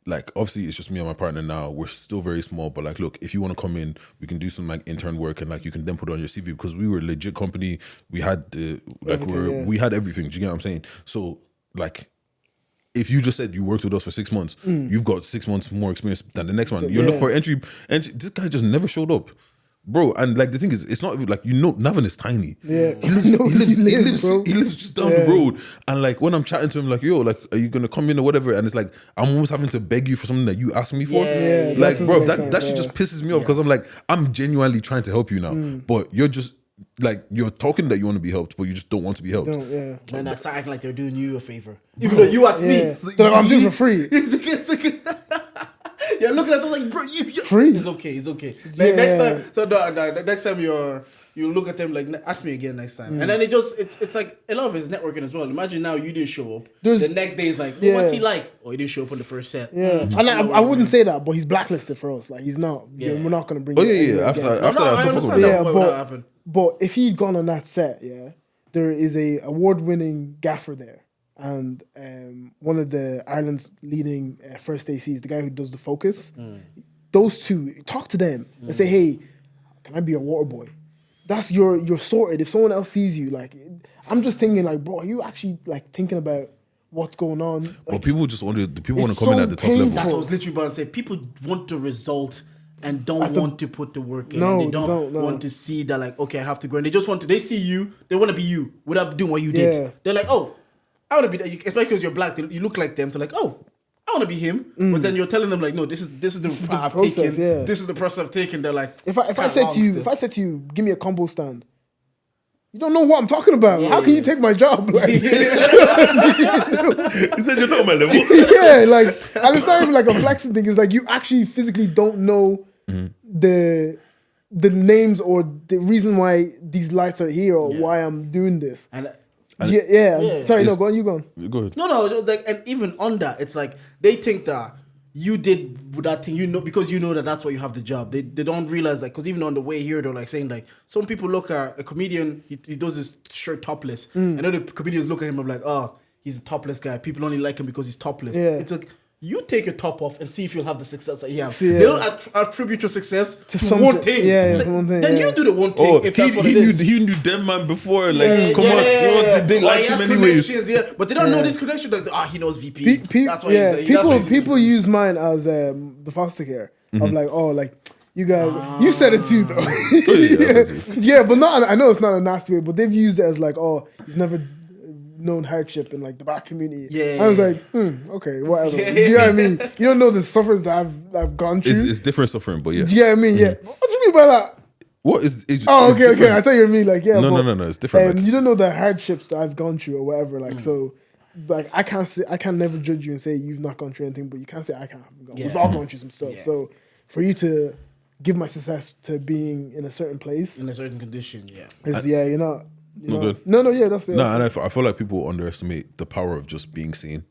like, obviously it's just me and my partner now. We're still very small, but like, look, if you want to come in, we can do some like intern work and like you can then put it on your CV, because we were a legit company. We had we had everything. Do you get what I'm saying? So like, if you just said you worked with us for 6 months, you've got 6 months more experience than the next one. You look for entry. This guy just never showed up. Bro, and like the thing is, it's not like, Navan is tiny. Yeah, he lives just down the road. And like when I'm chatting to him, like, yo, like, are you gonna come in or whatever? And it's like I'm almost having to beg you for something that you asked me for. Yeah, like, bro, that shit just pisses me off, because I'm like, I'm genuinely trying to help you now, but you're just like, you're talking that you want to be helped, but you just don't want to be helped. And I start acting like they're doing you a favor, even though you asked me. Like, I'm doing it for free. You're looking at them like, bro, you free. It's okay. Like, next time, next time you look at them like, ask me again next time, and then it's like a lot of it's networking as well. Imagine now you didn't show up. The next day is like, what's he like? Oh, he didn't show up on the first set. Yeah, and I wouldn't say that, but he's blacklisted for us. Like, he's not. Yeah. We're not gonna bring. After that, I understand that would happen. But if he'd gone on that set, there is a award-winning gaffer there. And one of the Ireland's leading first ACs, the guy who does the focus, those two, talk to them and say, hey, can I be your water boy? That's you're sorted. If someone else sees you, like, I'm just thinking, like, bro, are you actually like thinking about what's going on? Like, but people just want to come in at the top level. That's what I was literally about to say. People want the result and don't want to put the work in. No, and they don't want to see that, like, okay, I have to go. And they see you, they want to be you without doing what you did. They're like, oh, I want to be that, especially because you're black. You look like them, so like, oh, I want to be him. But then you're telling them like, no, this is the path I've taken. Yeah. This is the process I've taken. They're like, if I said to you, give me a combo stand, you don't know what I'm talking about. How can you take my job? Like, He said you're not my level. Yeah, like, and it's not even like a flexing thing. It's like you actually physically don't know the names or the reason why these lights are here or why I'm doing this. Sorry, no, go on, you go on. Go ahead. No, like, and even on that, it's like they think that you did that thing, because you know that that's why you have the job. They don't realize that, because even on the way here, they're like saying like, some people look at a comedian, he does his shirt topless, and other comedians look at him and be like, oh, he's a topless guy. People only like him because he's topless. Yeah. It's like, you take your top off and see if you'll have the success that you have. They don't attribute your success to one thing. Then you do the one thing. If that's what it is. He knew them man before. Like, come on, they like him anyways. But they don't know this connection. Like, he knows VP. That's why people use mine as the foster care of like, oh, like, you guys, you said it too though. But not. I know it's not a nasty way, but they've used it as like, oh, you've never known hardship in like the black community. I was like, okay, whatever. Do you know what I mean? You don't know the sufferings that I've gone through. It's different suffering, but yeah. Do you know what I mean? Yeah. What do you mean by that? What is? Okay. I thought you mean like, No, it's different. You don't know the hardships that I've gone through or whatever. Like, so, like, I can never judge you and say you've not gone through anything, but you can't say I can't have gone. We've all gone through some stuff. So, for you to give my success to being in a certain place. In a certain condition, yeah. You're not. Good. No, yeah, that's it. No, and I feel like people underestimate the power of just being seen.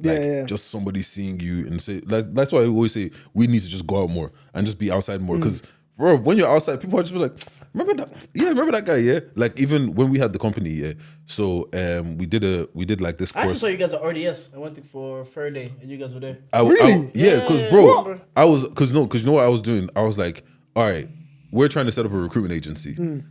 Like, Yeah. just somebody seeing you and say, that's why I always say we need to just go out more and just be outside more. Because, bro, when you're outside, people are just be like, remember that guy, yeah? Like, even when we had the company, yeah. So, we did like this course. I actually saw you guys at RDS. I went for Fair Day, and you guys were there. Really? Yeah, because, bro, because you know what I was doing? I was like, all right, we're trying to set up a recruitment agency.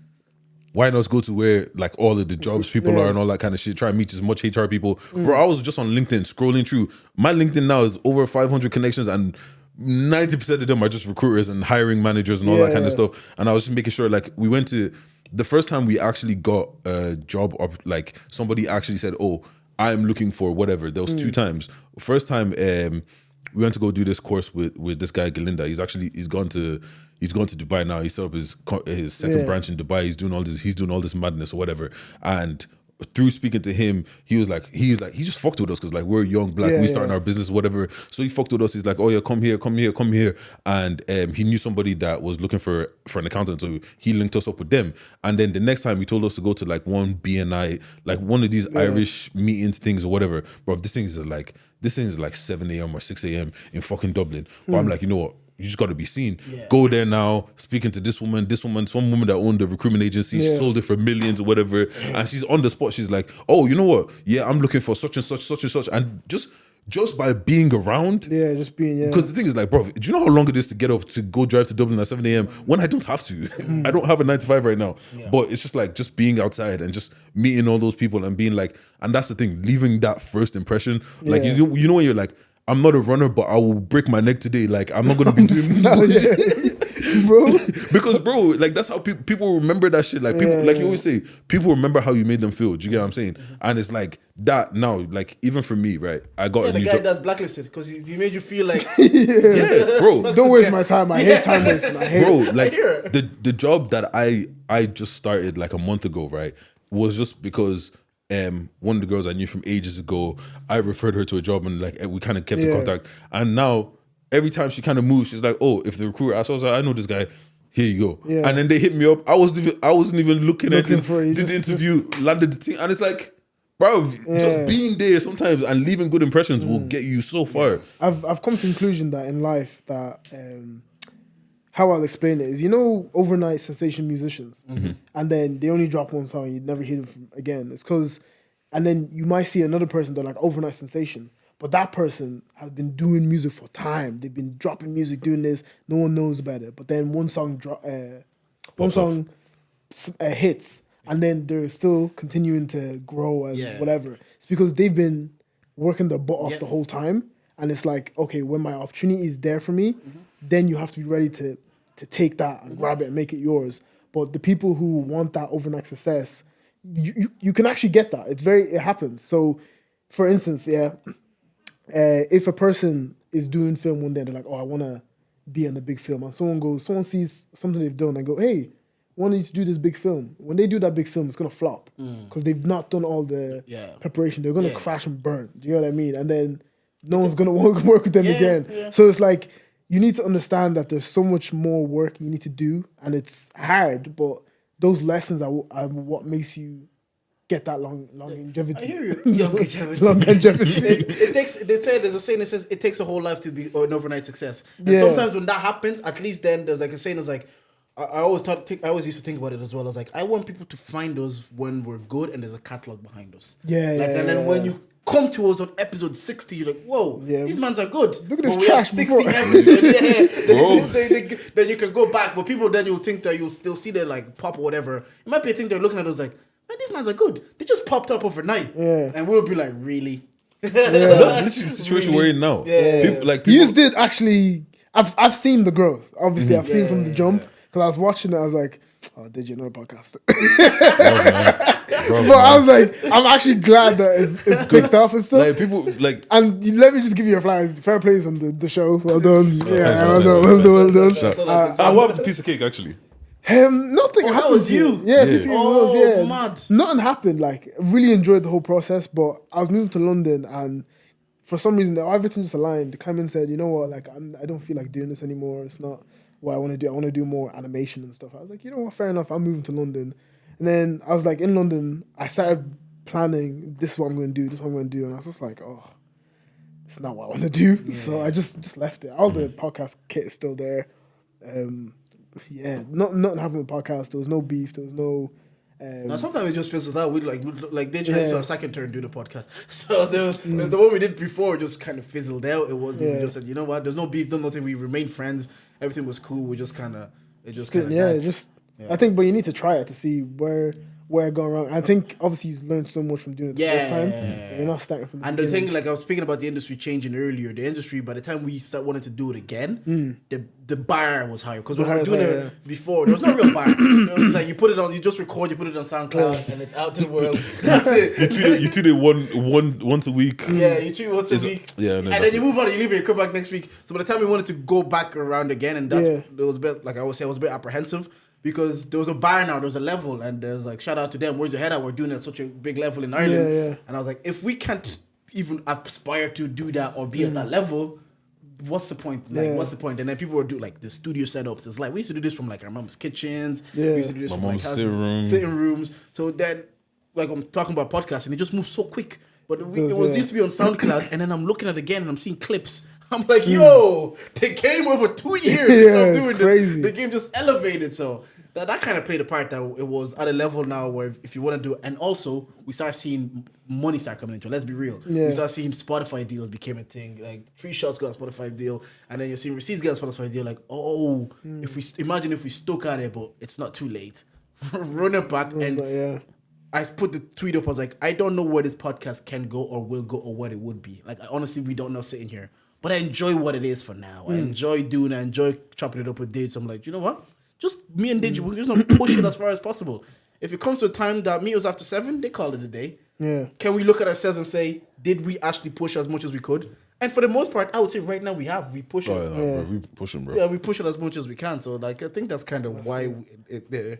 Why not go to where like all of the jobs people are and all that kind of shit? Try and meet as much HR people. Bro, I was just on LinkedIn scrolling through. My LinkedIn now is over 500 connections and 90% of them are just recruiters and hiring managers and all that kind of stuff. And I was just making sure like we went to the first time we actually got a job up, like somebody actually said, oh, I'm looking for whatever. There was 2 times. First time we went to go do this course with this guy Galinda. He's gone to Dubai now. He set up his second branch in Dubai. He's doing all this madness or whatever. And through speaking to him, he just fucked with us because like we're young black, we starting our business, whatever. So he fucked with us. He's like, oh yeah, come here. And he knew somebody that was looking for an accountant, so he linked us up with them. And then the next time he told us to go to like one BNI, like one of these Irish meetings things or whatever. Bro, this thing is like 7 a.m. or 6 a.m. in fucking Dublin. But I'm like, you know what? You just got to be seen. Go there now, speaking to this woman, some woman that owned the recruitment agency, sold it for millions or whatever. And she's on the spot. She's like, oh, you know what? Yeah, I'm looking for such and such. And just by being around. Yeah, just being, Because the thing is like, bro, do you know how long it is to get up to go drive to Dublin at 7 a.m. when I don't have to? I don't have a 9 to 5 right now. But it's just like, just being outside and just meeting all those people and being like, and that's the thing, leaving that first impression. Like, you know when you're like, I'm not a runner, but I will break my neck today. Like, I'm not going to be doing bro. Because, bro, like, that's how people remember that shit. Like, people, like you always say, people remember how you made them feel. Do you get what I'm saying? And it's like that now, like, even for me, right? I got a new job. The guy that's blacklisted because he made you feel like, bro. Don't waste my time. I hate time wasting. I hate bro, like, the job that I just started like a month ago, right, was just because one of the girls I knew from ages ago, I referred her to a job and like we kind of kept in contact. And now every time she kind of moves, she's like, oh, if the recruiter asks, I was like, I know this guy, here you go. And then they hit me up. I wasn't even looking at it. Did the interview, landed the thing, and it's like, bro, just being there sometimes and leaving good impressions will get you so far. I've come to the conclusion that in life that how I'll explain it is, you know, overnight sensation musicians, and then they only drop one song, you'd never hear them from again. It's because, and then you might see another person that like overnight sensation, but that person has been doing music for time. They've been dropping music, doing this. No one knows about it. But then one song hits, and then they're still continuing to grow and whatever. It's because they've been working their butt off the whole time, and it's like, okay, when my opportunity is there for me, then you have to be ready to take that and grab it and make it yours. But the people who want that overnight success, you can actually get that. It happens. So, for instance, if a person is doing film one day and they're like, oh, I want to be in the big film, and someone sees something they've done and go, hey, I want you to do this big film. When they do that big film, it's going to flop because they've not done all the preparation. They're going to crash and burn. Do you know what I mean? And then no one's going to work with them again. Yeah. So it's like, you need to understand that there's so much more work you need to do, and it's hard, but those lessons are what makes you get that longevity. I hear you. Longevity. They say there's a saying that says it takes a whole life to be an overnight success. And sometimes when that happens, at least then there's like a saying that's like, I always used to think about it as well. I was like, I want people to find us when we're good and there's a catalog behind us. And then when you come to us on episode 60, you're like, whoa, these mans are good. Look at this trash 60 episodes. Then you can go back, but people then you'll think that you'll still see their like pop or whatever. It might be a thing they're looking at us like, man, these mans are good. They just popped up overnight. And we'll be like, really? That's literally the situation we're in now. People you did actually, I've seen the growth. Obviously, I've seen from the jump. Because I was watching it, I was like, oh, did you know podcast? But I was like, I'm actually glad that it's picked up and stuff. Like people like, and let me just give you a flowers. Fair plays on the show. Well done. Well done. What happened to piece of cake actually? Nothing happened. That was you. Mad. Nothing happened. Like, I really enjoyed the whole process, but I was moving to London, and for some reason, everything just aligned. Clement said, you know what, like, I don't feel like doing this anymore. It's not. what I want to do. I want to do more animation and stuff. I was like, you know what, fair enough. I'm moving to London. And then I was like, in London, I started planning, this is what I'm going to do, this is what I'm going to do. And I was just like, oh, it's not what I want to do. Yeah. So I just left it. All the podcast kit is still there. Nothing happened with podcast. There was no beef. There was no... now sometimes it just fizzles out. We they just had a second turn do the podcast. So the one we did before just kind of fizzled out. It wasn't. We just said, you know what? There's no beef, no nothing. We remained friends. Everything was cool. We just kind of I think, but you need to try it to see where it gone wrong. I think obviously you've learned so much from doing it the first time. You're not starting from the beginning. The thing, like I was speaking about the industry changing earlier, the industry by the time we start wanting to do it again, the bar was higher because when we were doing it before, there was no real bar. It was like you put it on, you just record, you put it on SoundCloud, and it's out to the world. That's it. You tweet it once a week. Yeah, you tweet once a week. Yeah, and then you move on, you leave it, you come back next week. So by the time we wanted to go back around again, and it was a bit, like I always say, I was a bit apprehensive. Because there was a bar now, there was a level, and there's like, shout out to them, where's your head at? We're doing it at such a big level in Ireland. And I was like, if we can't even aspire to do that or be at that level, what's the point? Like, what's the point? And then people would do like the studio setups. It's like, we used to do this from like our mom's kitchens. We used to do this from like sitting rooms. So then, like I'm talking about podcasting, it just moves so quick. But it used to be on SoundCloud, and then I'm looking at it again, and I'm seeing clips. I'm like, yo, they came over 2 years to start doing this. The game just elevated. So that kind of played a part that it was at a level now where if you want to do it. And also, we start seeing money start coming into it. Let's be real. We start seeing Spotify deals became a thing. Like 3 Shots got a Spotify deal. And then you're seeing Receipts get a Spotify deal. Like, if we stuck at it, but it's not too late. Run it back. And I put the tweet up. I was like, I don't know where this podcast can go or will go or what it would be. Like, honestly, we don't know sitting here. But I enjoy what it is for now. I enjoy doing it. I enjoy chopping it up with Dage. So I'm like, you know what? Just me and Dage, we're just going to push it as far as possible. If it comes to a time that meet was after 7, they call it a day. Yeah. Can we look at ourselves and say, did we actually push as much as we could? And for the most part, I would say right now we have. We push it. Bro, we pushing, bro. Yeah, we push it as much as we can. So like, I think that's kind of why the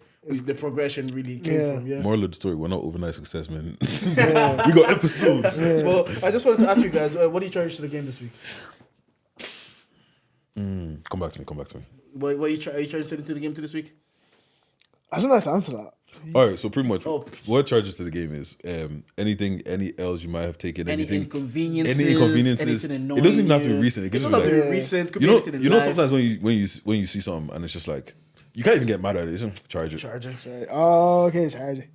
progression really came from. Yeah. Moral of the story, we're not overnight success, man. We got episodes. Well, I just wanted to ask you guys, what are you trying to the game this week? Come back to me. What are you trying to send into the game this week? I don't know how to answer that. All right, so pretty much what charges to the game is any L's you might have taken, any anything, inconveniences, it doesn't even have to be recent. It doesn't have to be recent. Could be anything in you know, life. sometimes when you see something and it's just like you can't even get mad at it. It's just, charge it. Oh, okay, charge it.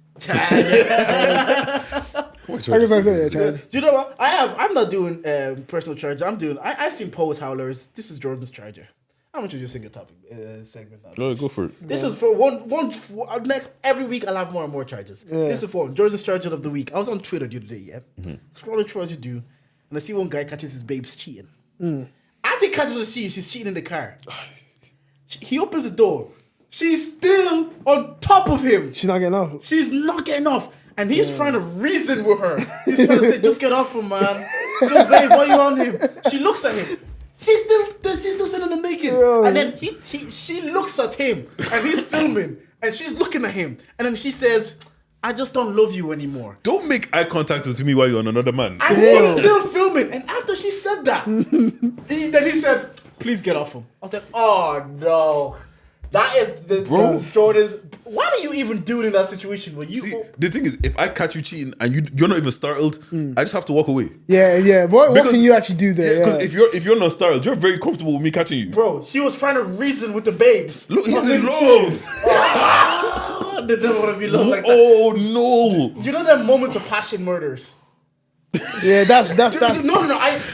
You know what? I'm not doing personal charger. I've seen Poe's Howlers. This is Jordan's charger. I'm introducing a topic segment now. No, go for it. This is for one next every week. I'll have more and more charges. This is for Jordan's charger of the week. I was on Twitter the other day, scrolling through as you do, and I see one guy catches his babes cheating. As he catches her cheating, she's cheating in the car. He opens the door. She's still on top of him. She's not getting off. And he's trying to reason with her. He's trying to say, just get off him, man. Just, babe, why you on him? She looks at him. She's still sitting there making. And then she looks at him. And he's filming. And she's looking at him. And then she says, I just don't love you anymore. Don't make eye contact with me while you're on another man. And he's still filming. And after she said that, then he said, please get off him. I was like, oh, no. That is Jordan's. What are you even doing in that situation? When you the thing is, if I catch you cheating and you're not even startled, I just have to walk away. Yeah. What can you actually do there? Because if you're not startled, you're very comfortable with me catching you. Bro, he was trying to reason with the babes. Look, he's in love. They don't want to be loved like that. Oh no! You know that moments of passion murders. Yeah, that's no.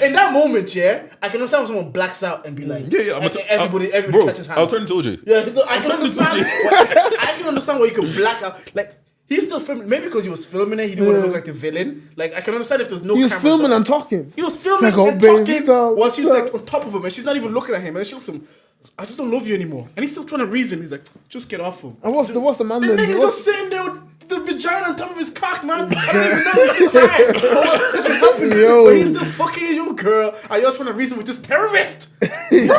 In that moment, I can understand when someone blacks out and be like, everybody catches hands. I'll turn to OJ. Yeah, I can understand why you can black out. Like he's still filming, maybe because he was filming it, he didn't want to look like the villain. Like I can understand if there's no. He was filming and talking. He was filming and talking while she's like on top of him, and she's not even looking at him, and she looks at him. I just don't love you anymore, and he's still trying to reason. He's like, just get off him. And what's the man? The nigga's just sitting there with the vagina on top of his cock, man. I don't even know he's still crying. What's fucking happening? But he's still fucking you, girl. And you're trying to reason with this terrorist. If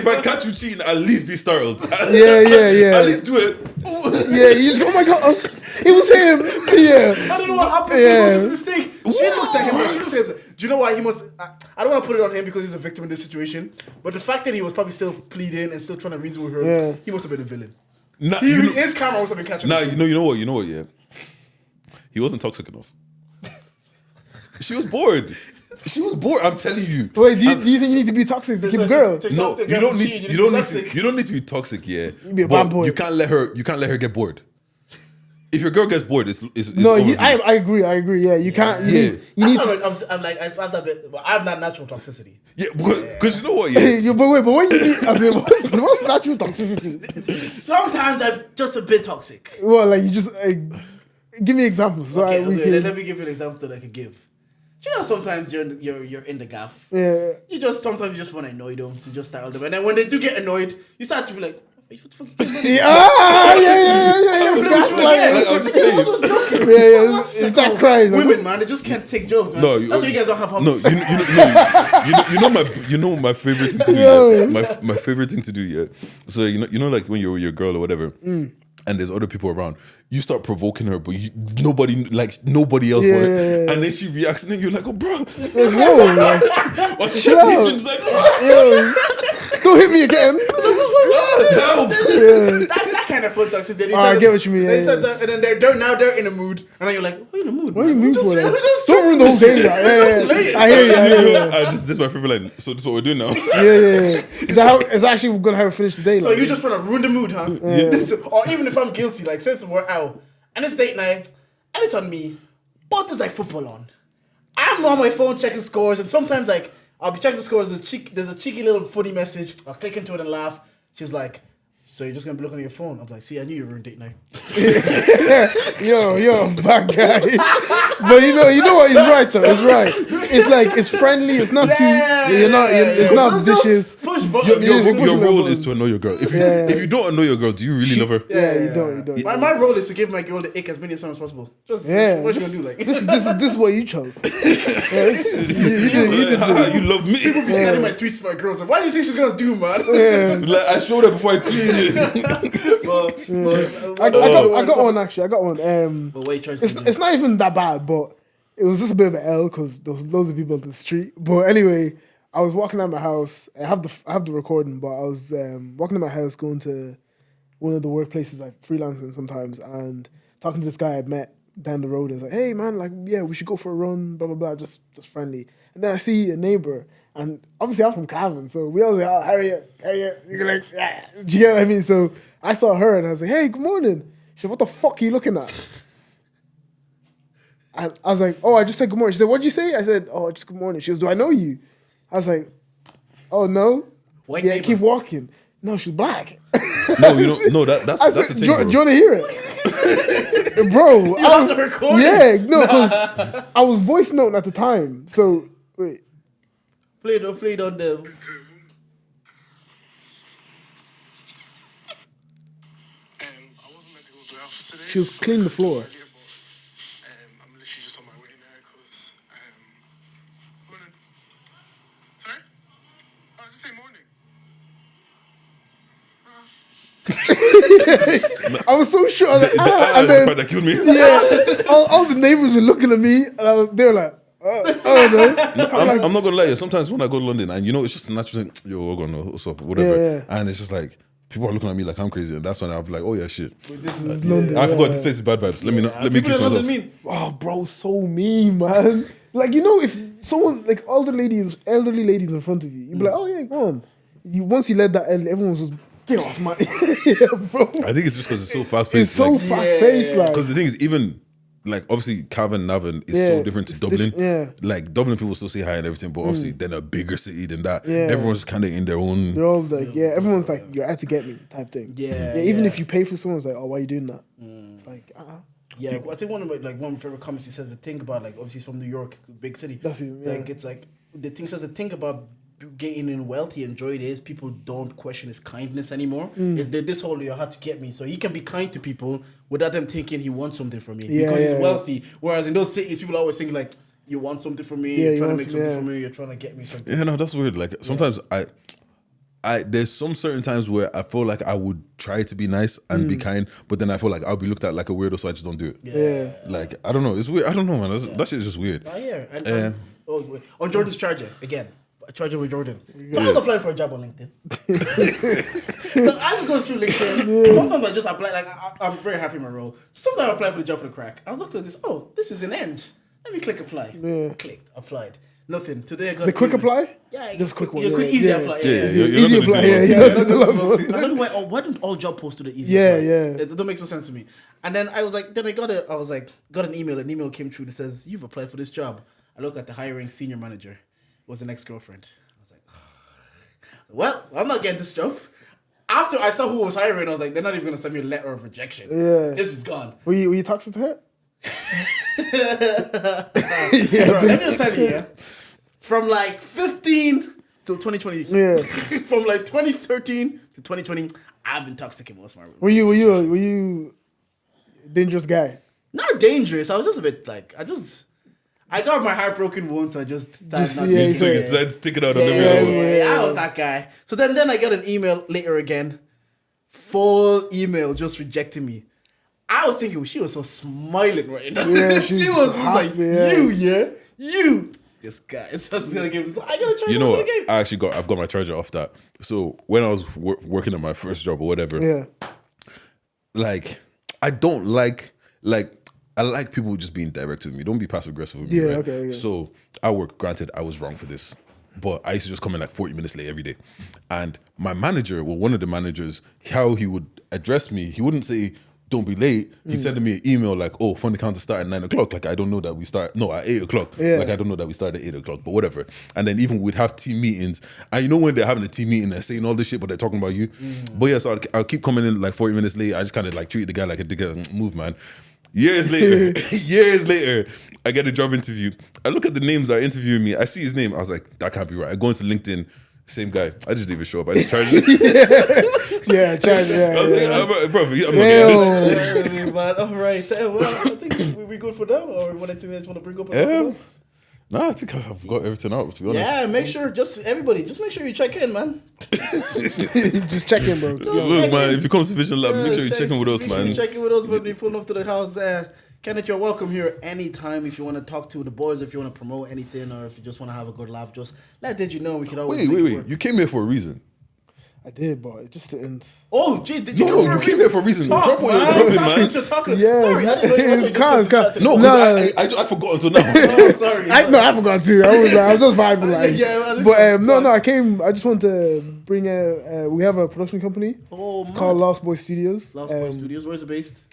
I catch you cheating, at least be startled. Yeah. At least do it. You just oh my god, it was him. Yeah. I don't know what happened. It was just a mistake. She looked at him and she said, do you know why he must... I don't want to put it on him because he's a victim in this situation, but the fact that he was probably still pleading and still trying to reason with her, he must have been a villain. Nah, His camera must have been catching him. You know what, yeah? He wasn't toxic enough. She was bored. I'm telling you. Wait, do you think you need to be toxic to keep a girl? No, you don't need to be toxic, yeah. You be a bad boy. You can't let her get bored. If your girl gets bored, it's no. over. I agree. Yeah, you can't. You need to. I'm like, I have that bit, but I have that natural toxicity. Yeah, because you know what? Yeah. but what you mean? I mean, what's natural toxicity? Sometimes I'm just a bit toxic. Well, like you just give me examples. So Okay, let me give you an example that I could give. Do you know sometimes you're in the gaff? Yeah. Sometimes you just want to annoy them to just style them, and then when they do get annoyed, you start to be like, what the fuck you Yeah. It's that crying. Women, man, they just can't take jokes, man. No, that's why you guys don't have humps. No, my favorite thing to do. Yeah? My favorite thing to do, yeah. So you know, like when you're with your girl or whatever, and there's other people around, you start provoking her, but nobody else. Yeah. And then she reacts, and then you're like, oh, bro. Don't hit me again. That kind of fun toxicity. I get what you mean. They said that, and then they're in a mood, and then you're like, "What are you in a mood? What are you mood for? Just don't ruin the whole day. Yeah. I hear you. This is my favorite line. So this is what we're doing now. Yeah. Is that actually gonna have it finish the day? So you're just trying to ruin the mood, huh? Yeah. Or even if I'm guilty, like say we're out and it's date night and it's on me, but there's like football on. I'm on my phone checking scores, and sometimes like I'll be checking the scores. There's a cheeky little funny message. I'll click into it and laugh. She's like, so you're just gonna be looking at your phone? I'm like, see, I knew you were on date night. You're a bad guy. But you know what? He's right, though. It's right. It's like it's friendly. It's not too. It's not vicious. Your role is to annoy your girl. If you don't annoy your girl, do you really love her? Yeah, you don't. My role is to give my girl the ick as many times as possible. Just what you gonna do? Like this is what you chose. You love me. People be sending my tweets to my girls. Like, what do you think she's gonna do, man? Like, I showed her before I tweeted. I got one actually. I got one. But wait, it's not even that bad, but it was just a bit of an L because there was loads of people on the street. But anyway, I was walking out my house. I have the recording, but I was walking to my house, going to one of the workplaces I freelancing sometimes, and talking to this guy I met down the road. I was like, "Hey man, like yeah, we should go for a run." Blah blah blah, just friendly. And then I see a neighbor, and obviously I'm from Cavan, so we always like, "Oh, Harriet." You're like, yeah. Do you get what I mean? So I saw her, and I was like, "Hey, good morning." She said, "What the fuck are you looking at?" And I was like, "Oh, I just said good morning." She said, "What'd you say?" I said, "Oh, just good morning." She goes, "Do I know you?" I was like, "Oh no." White yeah, neighbor. keep walking. No, she's black. No, that's the thing. Do you want to hear it, bro? I was recording. Yeah, no, because I was voice noting at the time. So wait, play it on them. She was cleaning the floor. I'm literally just on my way now because morning. Sorry? Oh, just say morning. I was so sure. I was like, and then, the part that killed me. Yeah, all the neighbors were looking at me, and they were like, "Oh no." I'm not gonna lie. You. Sometimes when I go to London, and it's just a natural thing. Yo, we're gonna what's up, whatever. Yeah. And it's just like people are looking at me like I'm crazy, and that's when I'm like, oh yeah, shit. This is London. I forgot this place is bad vibes. Let me keep myself. Mean. Oh, bro, so mean, man. Like if someone like elderly ladies in front of you, you'd be like, "Oh yeah, go on." Once you let that, everyone's just get off, man. Yeah, bro. I think it's just because it's so fast paced. It's so fast paced, like. Because the thing is, even like obviously Cavan, Navan is so different to Dublin. Like Dublin people still say hi and everything, but obviously they're a bigger city than that. Yeah. Everyone's kind of in their own. They're all like, everyone's like, "You're out to get me," type thing. Even if you pay for someone's like, "Oh, why are you doing that?" It's like, Yeah, I think one of my favorite comments, he says the thing about like obviously he's from New York, big city. That's it, It's like the thing about getting in wealthy and joy is people don't question his kindness anymore. It's this whole you had to get me, so he can be kind to people without them thinking he wants something from me because he's wealthy. Whereas in those cities, people always think like you want something from me, you're trying to make something from me, you're trying to get me something. Yeah, no, that's weird. Like sometimes I there's some certain times where I feel like I would try to be nice and be kind, but then I feel like I'll be looked at like a weirdo, so I just don't do it. Yeah. Like, I don't know. It's weird. I don't know, man. That shit is just weird. And on Jordan's charger again. Charger with Jordan. So I was applying for a job on LinkedIn. So I was going through LinkedIn. Sometimes I just apply. Like I'm very happy in my role. Sometimes I apply for the job for the crack. I was looking at this. Oh, this is an end. Let me click apply. Yeah. Clicked. Applied. Nothing. Today I got The quick apply? Yeah, Just quick one. Yeah, quick easy apply. Easy apply. Yeah, you don't do the long one. I don't know why don't all job posts do the easy Yeah, apply? yeah. It don't make no sense to me. And then I was like, got an email. An email came through that says, you've applied for this job. I look at the hiring senior manager. It was an ex-girlfriend. I was like, well, I'm not getting this job. After I saw who was hiring, I was like, they're not even going to send me a letter of rejection. Yeah. This is gone. Were you toxic to her? Bro, let me just tell you, from like 15 till 2020. Yeah. From like 2013 to 2020, I've been toxic in most of my Were you a dangerous guy? Not dangerous. I was just a bit like, I got my heart broken once. I just started not doing So it. you started sticking out on every I was that guy. So then I got an email later again. Full email just rejecting me. I was thinking she was so smiling right now. Yeah, she was happy, like, yeah. you. This guy. It's just gonna give him. So I gotta try You know to what? the game. I've got my charger off that. So when I was working at my first job or whatever, Yeah. like I don't like I like people just being direct with me. Don't be passive aggressive with me. Yeah, right? okay, yeah. So granted, I was wrong for this, but I used to just come in like 40 minutes late every day. And my manager, well, one of the managers, how he would address me, he wouldn't say, don't be late. He'd send me an email like, oh, fund account to start at 9 o'clock. Like, I don't know that we start, no, at 8 o'clock. Yeah. Like, I don't know that we start at 8 o'clock, but whatever. And then even we'd have team meetings. And you know when they're having a team meeting, they're saying all this shit, but they're talking about you. But yeah, so I'll keep coming in like 40 minutes late. I just kind of like treat the guy like a dickhead. Move, man. Years later, I get a job interview. I look at the names that are interviewing me. I see his name. I was like, that can't be right. I go into LinkedIn, same guy. I just didn't even show up. I just charged it. Yeah, charge. I was Yeah. like, bro, I'm not getting this. But all right, well, I think we good for now. Or anything else you want to bring up? Nah, I think I've got everything out, to be honest. Yeah, make sure everybody make sure you check in, man. Just check in, bro. Look, man, if you come to Vision Lab, make sure you check in with us, Make sure you man. check in with us when we pull up to the house there. Kenneth, you're welcome here anytime if you want to talk to the boys, if you want to promote anything, or if you just want to have a good laugh. Just let Did know we could always. Wait. You came here for a reason. I did, but it just didn't. Oh, gee, did you No, come for you a came here for a reason. Talk, Drop what man. you're dropping, Talk man. what you're talking. Yeah, Sorry, I didn't know you it's calm, it's calm. No, because I forgot until now. Oh, sorry. I forgot to. I was just vibing like. Yeah, But no, I came. I just want to bring we have a production company. Oh, It's called Lost Boy Studios. Lost Boy Studios. Where's it based?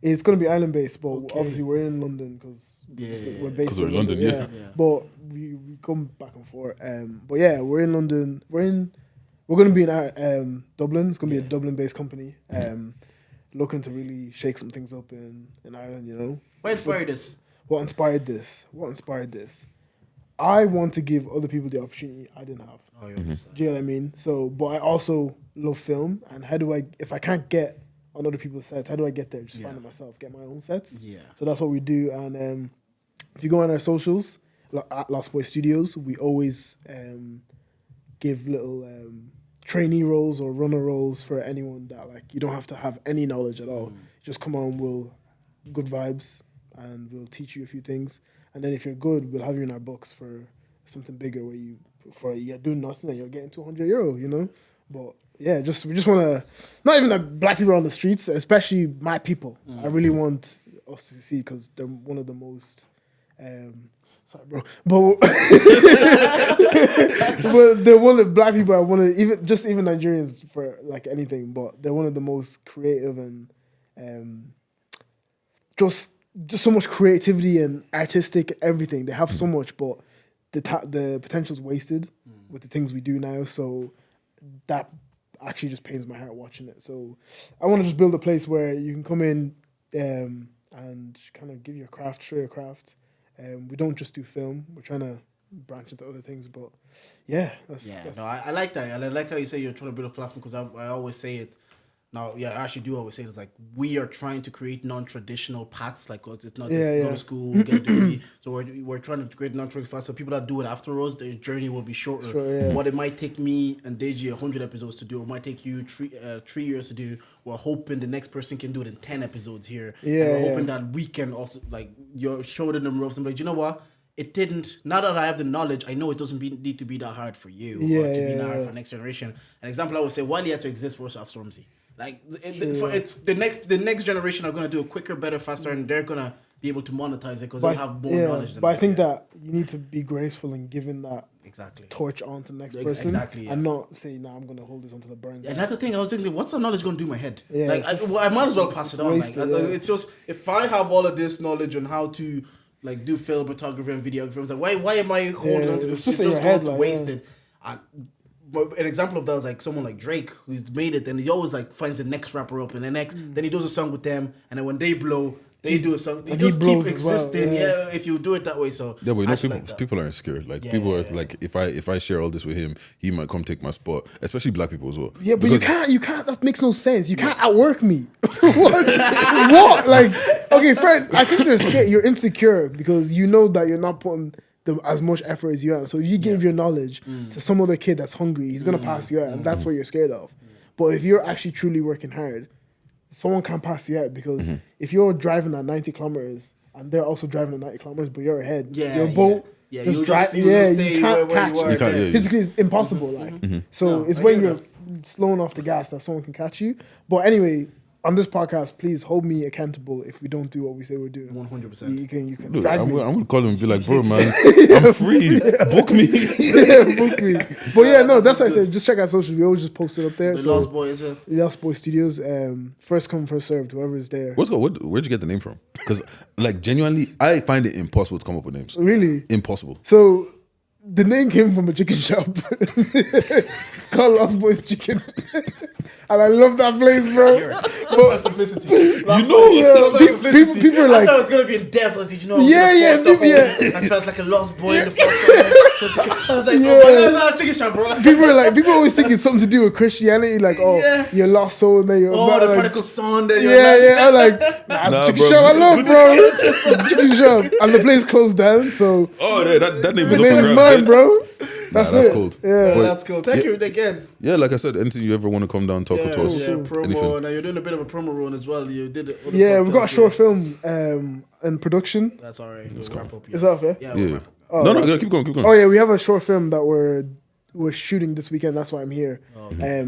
It's gonna be island based, but obviously we're in London because we're based 'Cause we're in London, yeah. But we come back and forth. But yeah, we're in London. We're gonna be in Dublin. It's gonna be a Dublin based company. Looking to really shake some things up in Ireland. You know. What inspired this? What inspired this? I want to give other people the opportunity I didn't have. Oh, you Do understand. you know what I mean? So, but I also love film, and if I can't get on other people's sets, how do I get there? Just find it myself, get my own sets. Yeah. So that's what we do. And if you go on our socials, at Lost Boy Studios, we always give little trainee roles or runner roles for anyone that like you don't have to have any knowledge at all. Just come on, good vibes, and we'll teach you a few things. And then if you're good, we'll have you in our books for something bigger where you're doing nothing and you're getting €200, you know. But yeah, we just want to, not even that black people are on the streets, especially my people. I really want us to see because they're one of the most. Sorry, bro, but but they're one of the black people I want to even Nigerians for like anything, but they're one of the most creative and just so much creativity and artistic everything. They have so much, but the potential's wasted with the things we do now. So that actually just pains my heart watching it. So I want to just build a place where you can come in and kind of give your craft, show your craft. We don't just do film. We're trying to branch into other things, but yeah, that's No, I like that. I like how you say you're trying to build a platform because I always say it. Now, yeah, I actually do always say this, like, we are trying to create non-traditional paths, like, 'cause it's not Yeah, just go yeah. to school, get a degree. So we're trying to create non-traditional paths, so people that do it afterwards, their journey will be shorter. Sure, yeah. What it might take me and Deji 100 episodes to do, it might take you 3 years to do. We're hoping the next person can do it in 10 episodes here. Yeah, and we're yeah. hoping that we can also, like, you're showing them ropes and be like, you know what? It didn't. Now that I have the knowledge, I know it doesn't need to be that hard for you or to be that hard for the next generation. An example I would say, why do you have to exist for us to have Ramsay? Like, it's the next generation are gonna do it quicker, better, faster, and they're gonna be able to monetize it because they have more knowledge. Than but I think that you need to be graceful in giving that torch on to the next person, and not say, "Nah, I'm gonna hold this until it burns." And that's the thing. I was thinking, what's that knowledge gonna do in my head? Yeah, like, I might as well pass it on. Like, it's just if I have all of this knowledge on how to like do film, photography, and videography, it's like why am I holding on to this? It's just going to waste it. And an example of that is like someone like Drake who's made it, and he always like finds the next rapper up and the next. Then he does a song with them, and then when they blow, they do a song. They just keep existing. Well, if you do it that way, so yeah, but you know, people are insecure. Like people are like, if I share all this with him, he might come take my spot. Especially black people as well. Yeah, but you can't. That makes no sense. You can't outwork me. what? Like, okay, friend. I think you're insecure because you know that you're not putting as much effort as you are. So if you give your knowledge to some other kid that's hungry, he's gonna pass you out, and that's what you're scared of. But if you're actually truly working hard, someone can't pass you out because if you're driving at 90 kilometers and they're also driving at 90 kilometers, but you're ahead, your boat just drive. You can't catch. Physically, it's impossible. So it's when you're slowing off the gas that someone can catch you. But anyway, on this podcast, please hold me accountable if we don't do what we say we're doing. 100%. You can. Look, I'm gonna call him and be like, bro, man, I'm free. Book me. Book me. But yeah, no, that's what I said. Just check out socials. We always just post it up there. The Lost Boy, is it? Lost Boy Studios. First come, first served. Whoever is there. Where'd you get the name from? Because like genuinely, I find it impossible to come up with names. Really? Impossible. So the name came from a chicken shop called Lost Boys Chicken. And I love that place, bro. Sometimes simplicity. People are like, I thought it was gonna be in depth. I was like, you know, I felt like a lost boy in the first one. I was like, oh, that's a chicken shop, bro. People always think it's something to do with Christianity, like, you're lost soul, and then you're the prodigal son. I'm like, nah, it's a chicken shop I love, bro. Chicken shop, and the place closed down, so that name is mine, bro. That's cool. Yeah, that's cool. Thank you again. Yeah, like I said, anything you ever want to come down talk to us. Yeah, promo. Now you're doing a bit of a promo run as well. You did it. Yeah, we've got a short film in production. That's all right. We'll wrap up. It's off, yeah? Yeah. No, keep going. Oh yeah, we have a short film that we're shooting this weekend. That's why I'm here.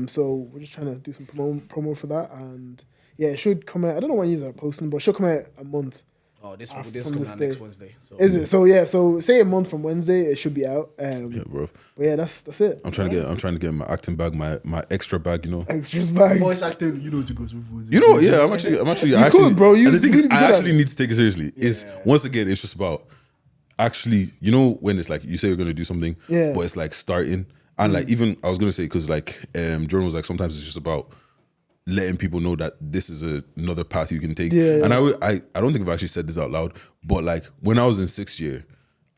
So we're just trying to do some promo for that, and yeah, it should come out. I don't know when you are posting, but it should come out a month. Oh, this coming out next Wednesday. So. Is it? So yeah, so say a month from Wednesday, it should be out. Yeah, bro. But yeah, that's it. I'm trying to get my acting bag, my extra bag, you know. Extras bag. Voice acting, you know to go through. You know, yeah, I'm actually. You could, bro. And the thing is, I actually need to take it seriously. It's once again, it's just about actually, you know, when it's like you say you're gonna do something, but it's like starting, and like even I was gonna say because like Jordan was like sometimes it's just about letting people know that this is another path you can take. And I don't think I've actually said this out loud, but like when I was in 6th year,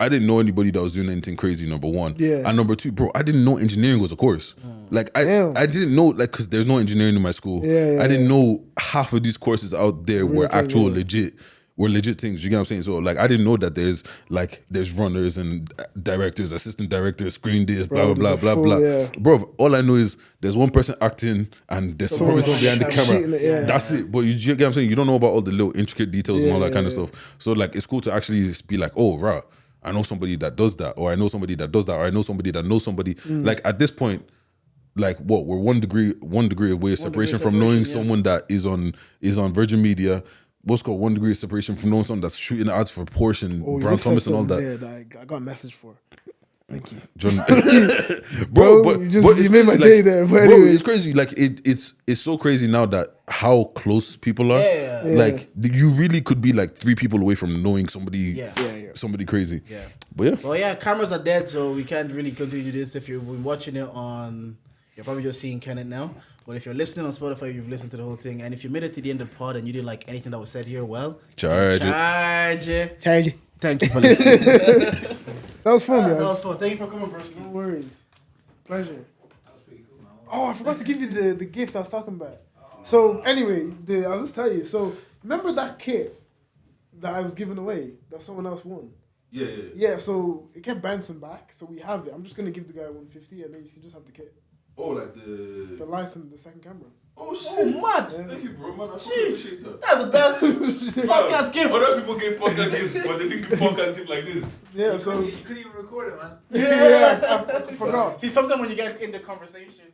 I didn't know anybody that was doing anything crazy, number one. And number two, bro, I didn't know engineering was a course. Like I didn't know, like, because there's no engineering in my school. I didn't know half of these courses out there were actual legit things. You get what I'm saying? So like I didn't know that there's runners and directors, assistant directors, screen days, blah blah blah blah blah. Bro, all I know is there's one person acting and there's probably someone behind the camera. That's it. But you get what I'm saying? You don't know about all the little intricate details and all that kind of stuff. So like it's cool to actually be like, oh, right, I know somebody that does that, or I know somebody that does that, or I know somebody that knows somebody. Like at this point, like what, we're one degree away separation from knowing someone that is on Virgin Media. What's called 1 degree of separation from knowing someone that's shooting ads for Porsche and Brown Thomas and all that. I got a message for. Thank you, John. bro. You made my day there. But bro, anyway. it's crazy. Like it's so crazy now that how close people are. Like you really could be like 3 people away from knowing somebody. Somebody crazy. But yeah. Well, yeah, cameras are dead, so we can't really continue this. If you've been watching it on, you're probably just seeing Kenneth now. But if you're listening on Spotify, you've listened to the whole thing. And if you made it to the end of the pod and you didn't like anything that was said here, well, charge it. Thank you for listening. That was fun, guys. That was fun. Thank you for coming, bro. No worries. Pleasure. That was pretty cool, man. Oh, I forgot to give you the gift I was talking about. So anyway, I'll just tell you. So remember that kit that I was giving away that someone else won? Yeah. Yeah, so it kept bouncing back. So we have it. I'm just gonna give the guy 150, and then you can just have the kit, Oh, like the the license, the second camera. Oh shit! Oh, mad. Thank you, bro. Man, I fucking Jeez. appreciate that. That's the best podcast gift. Other people give podcast gifts, but they didn't give podcast gift like this. Yeah, so You couldn't even record it, man. yeah, I forgot. See, sometimes when you get in the conversation,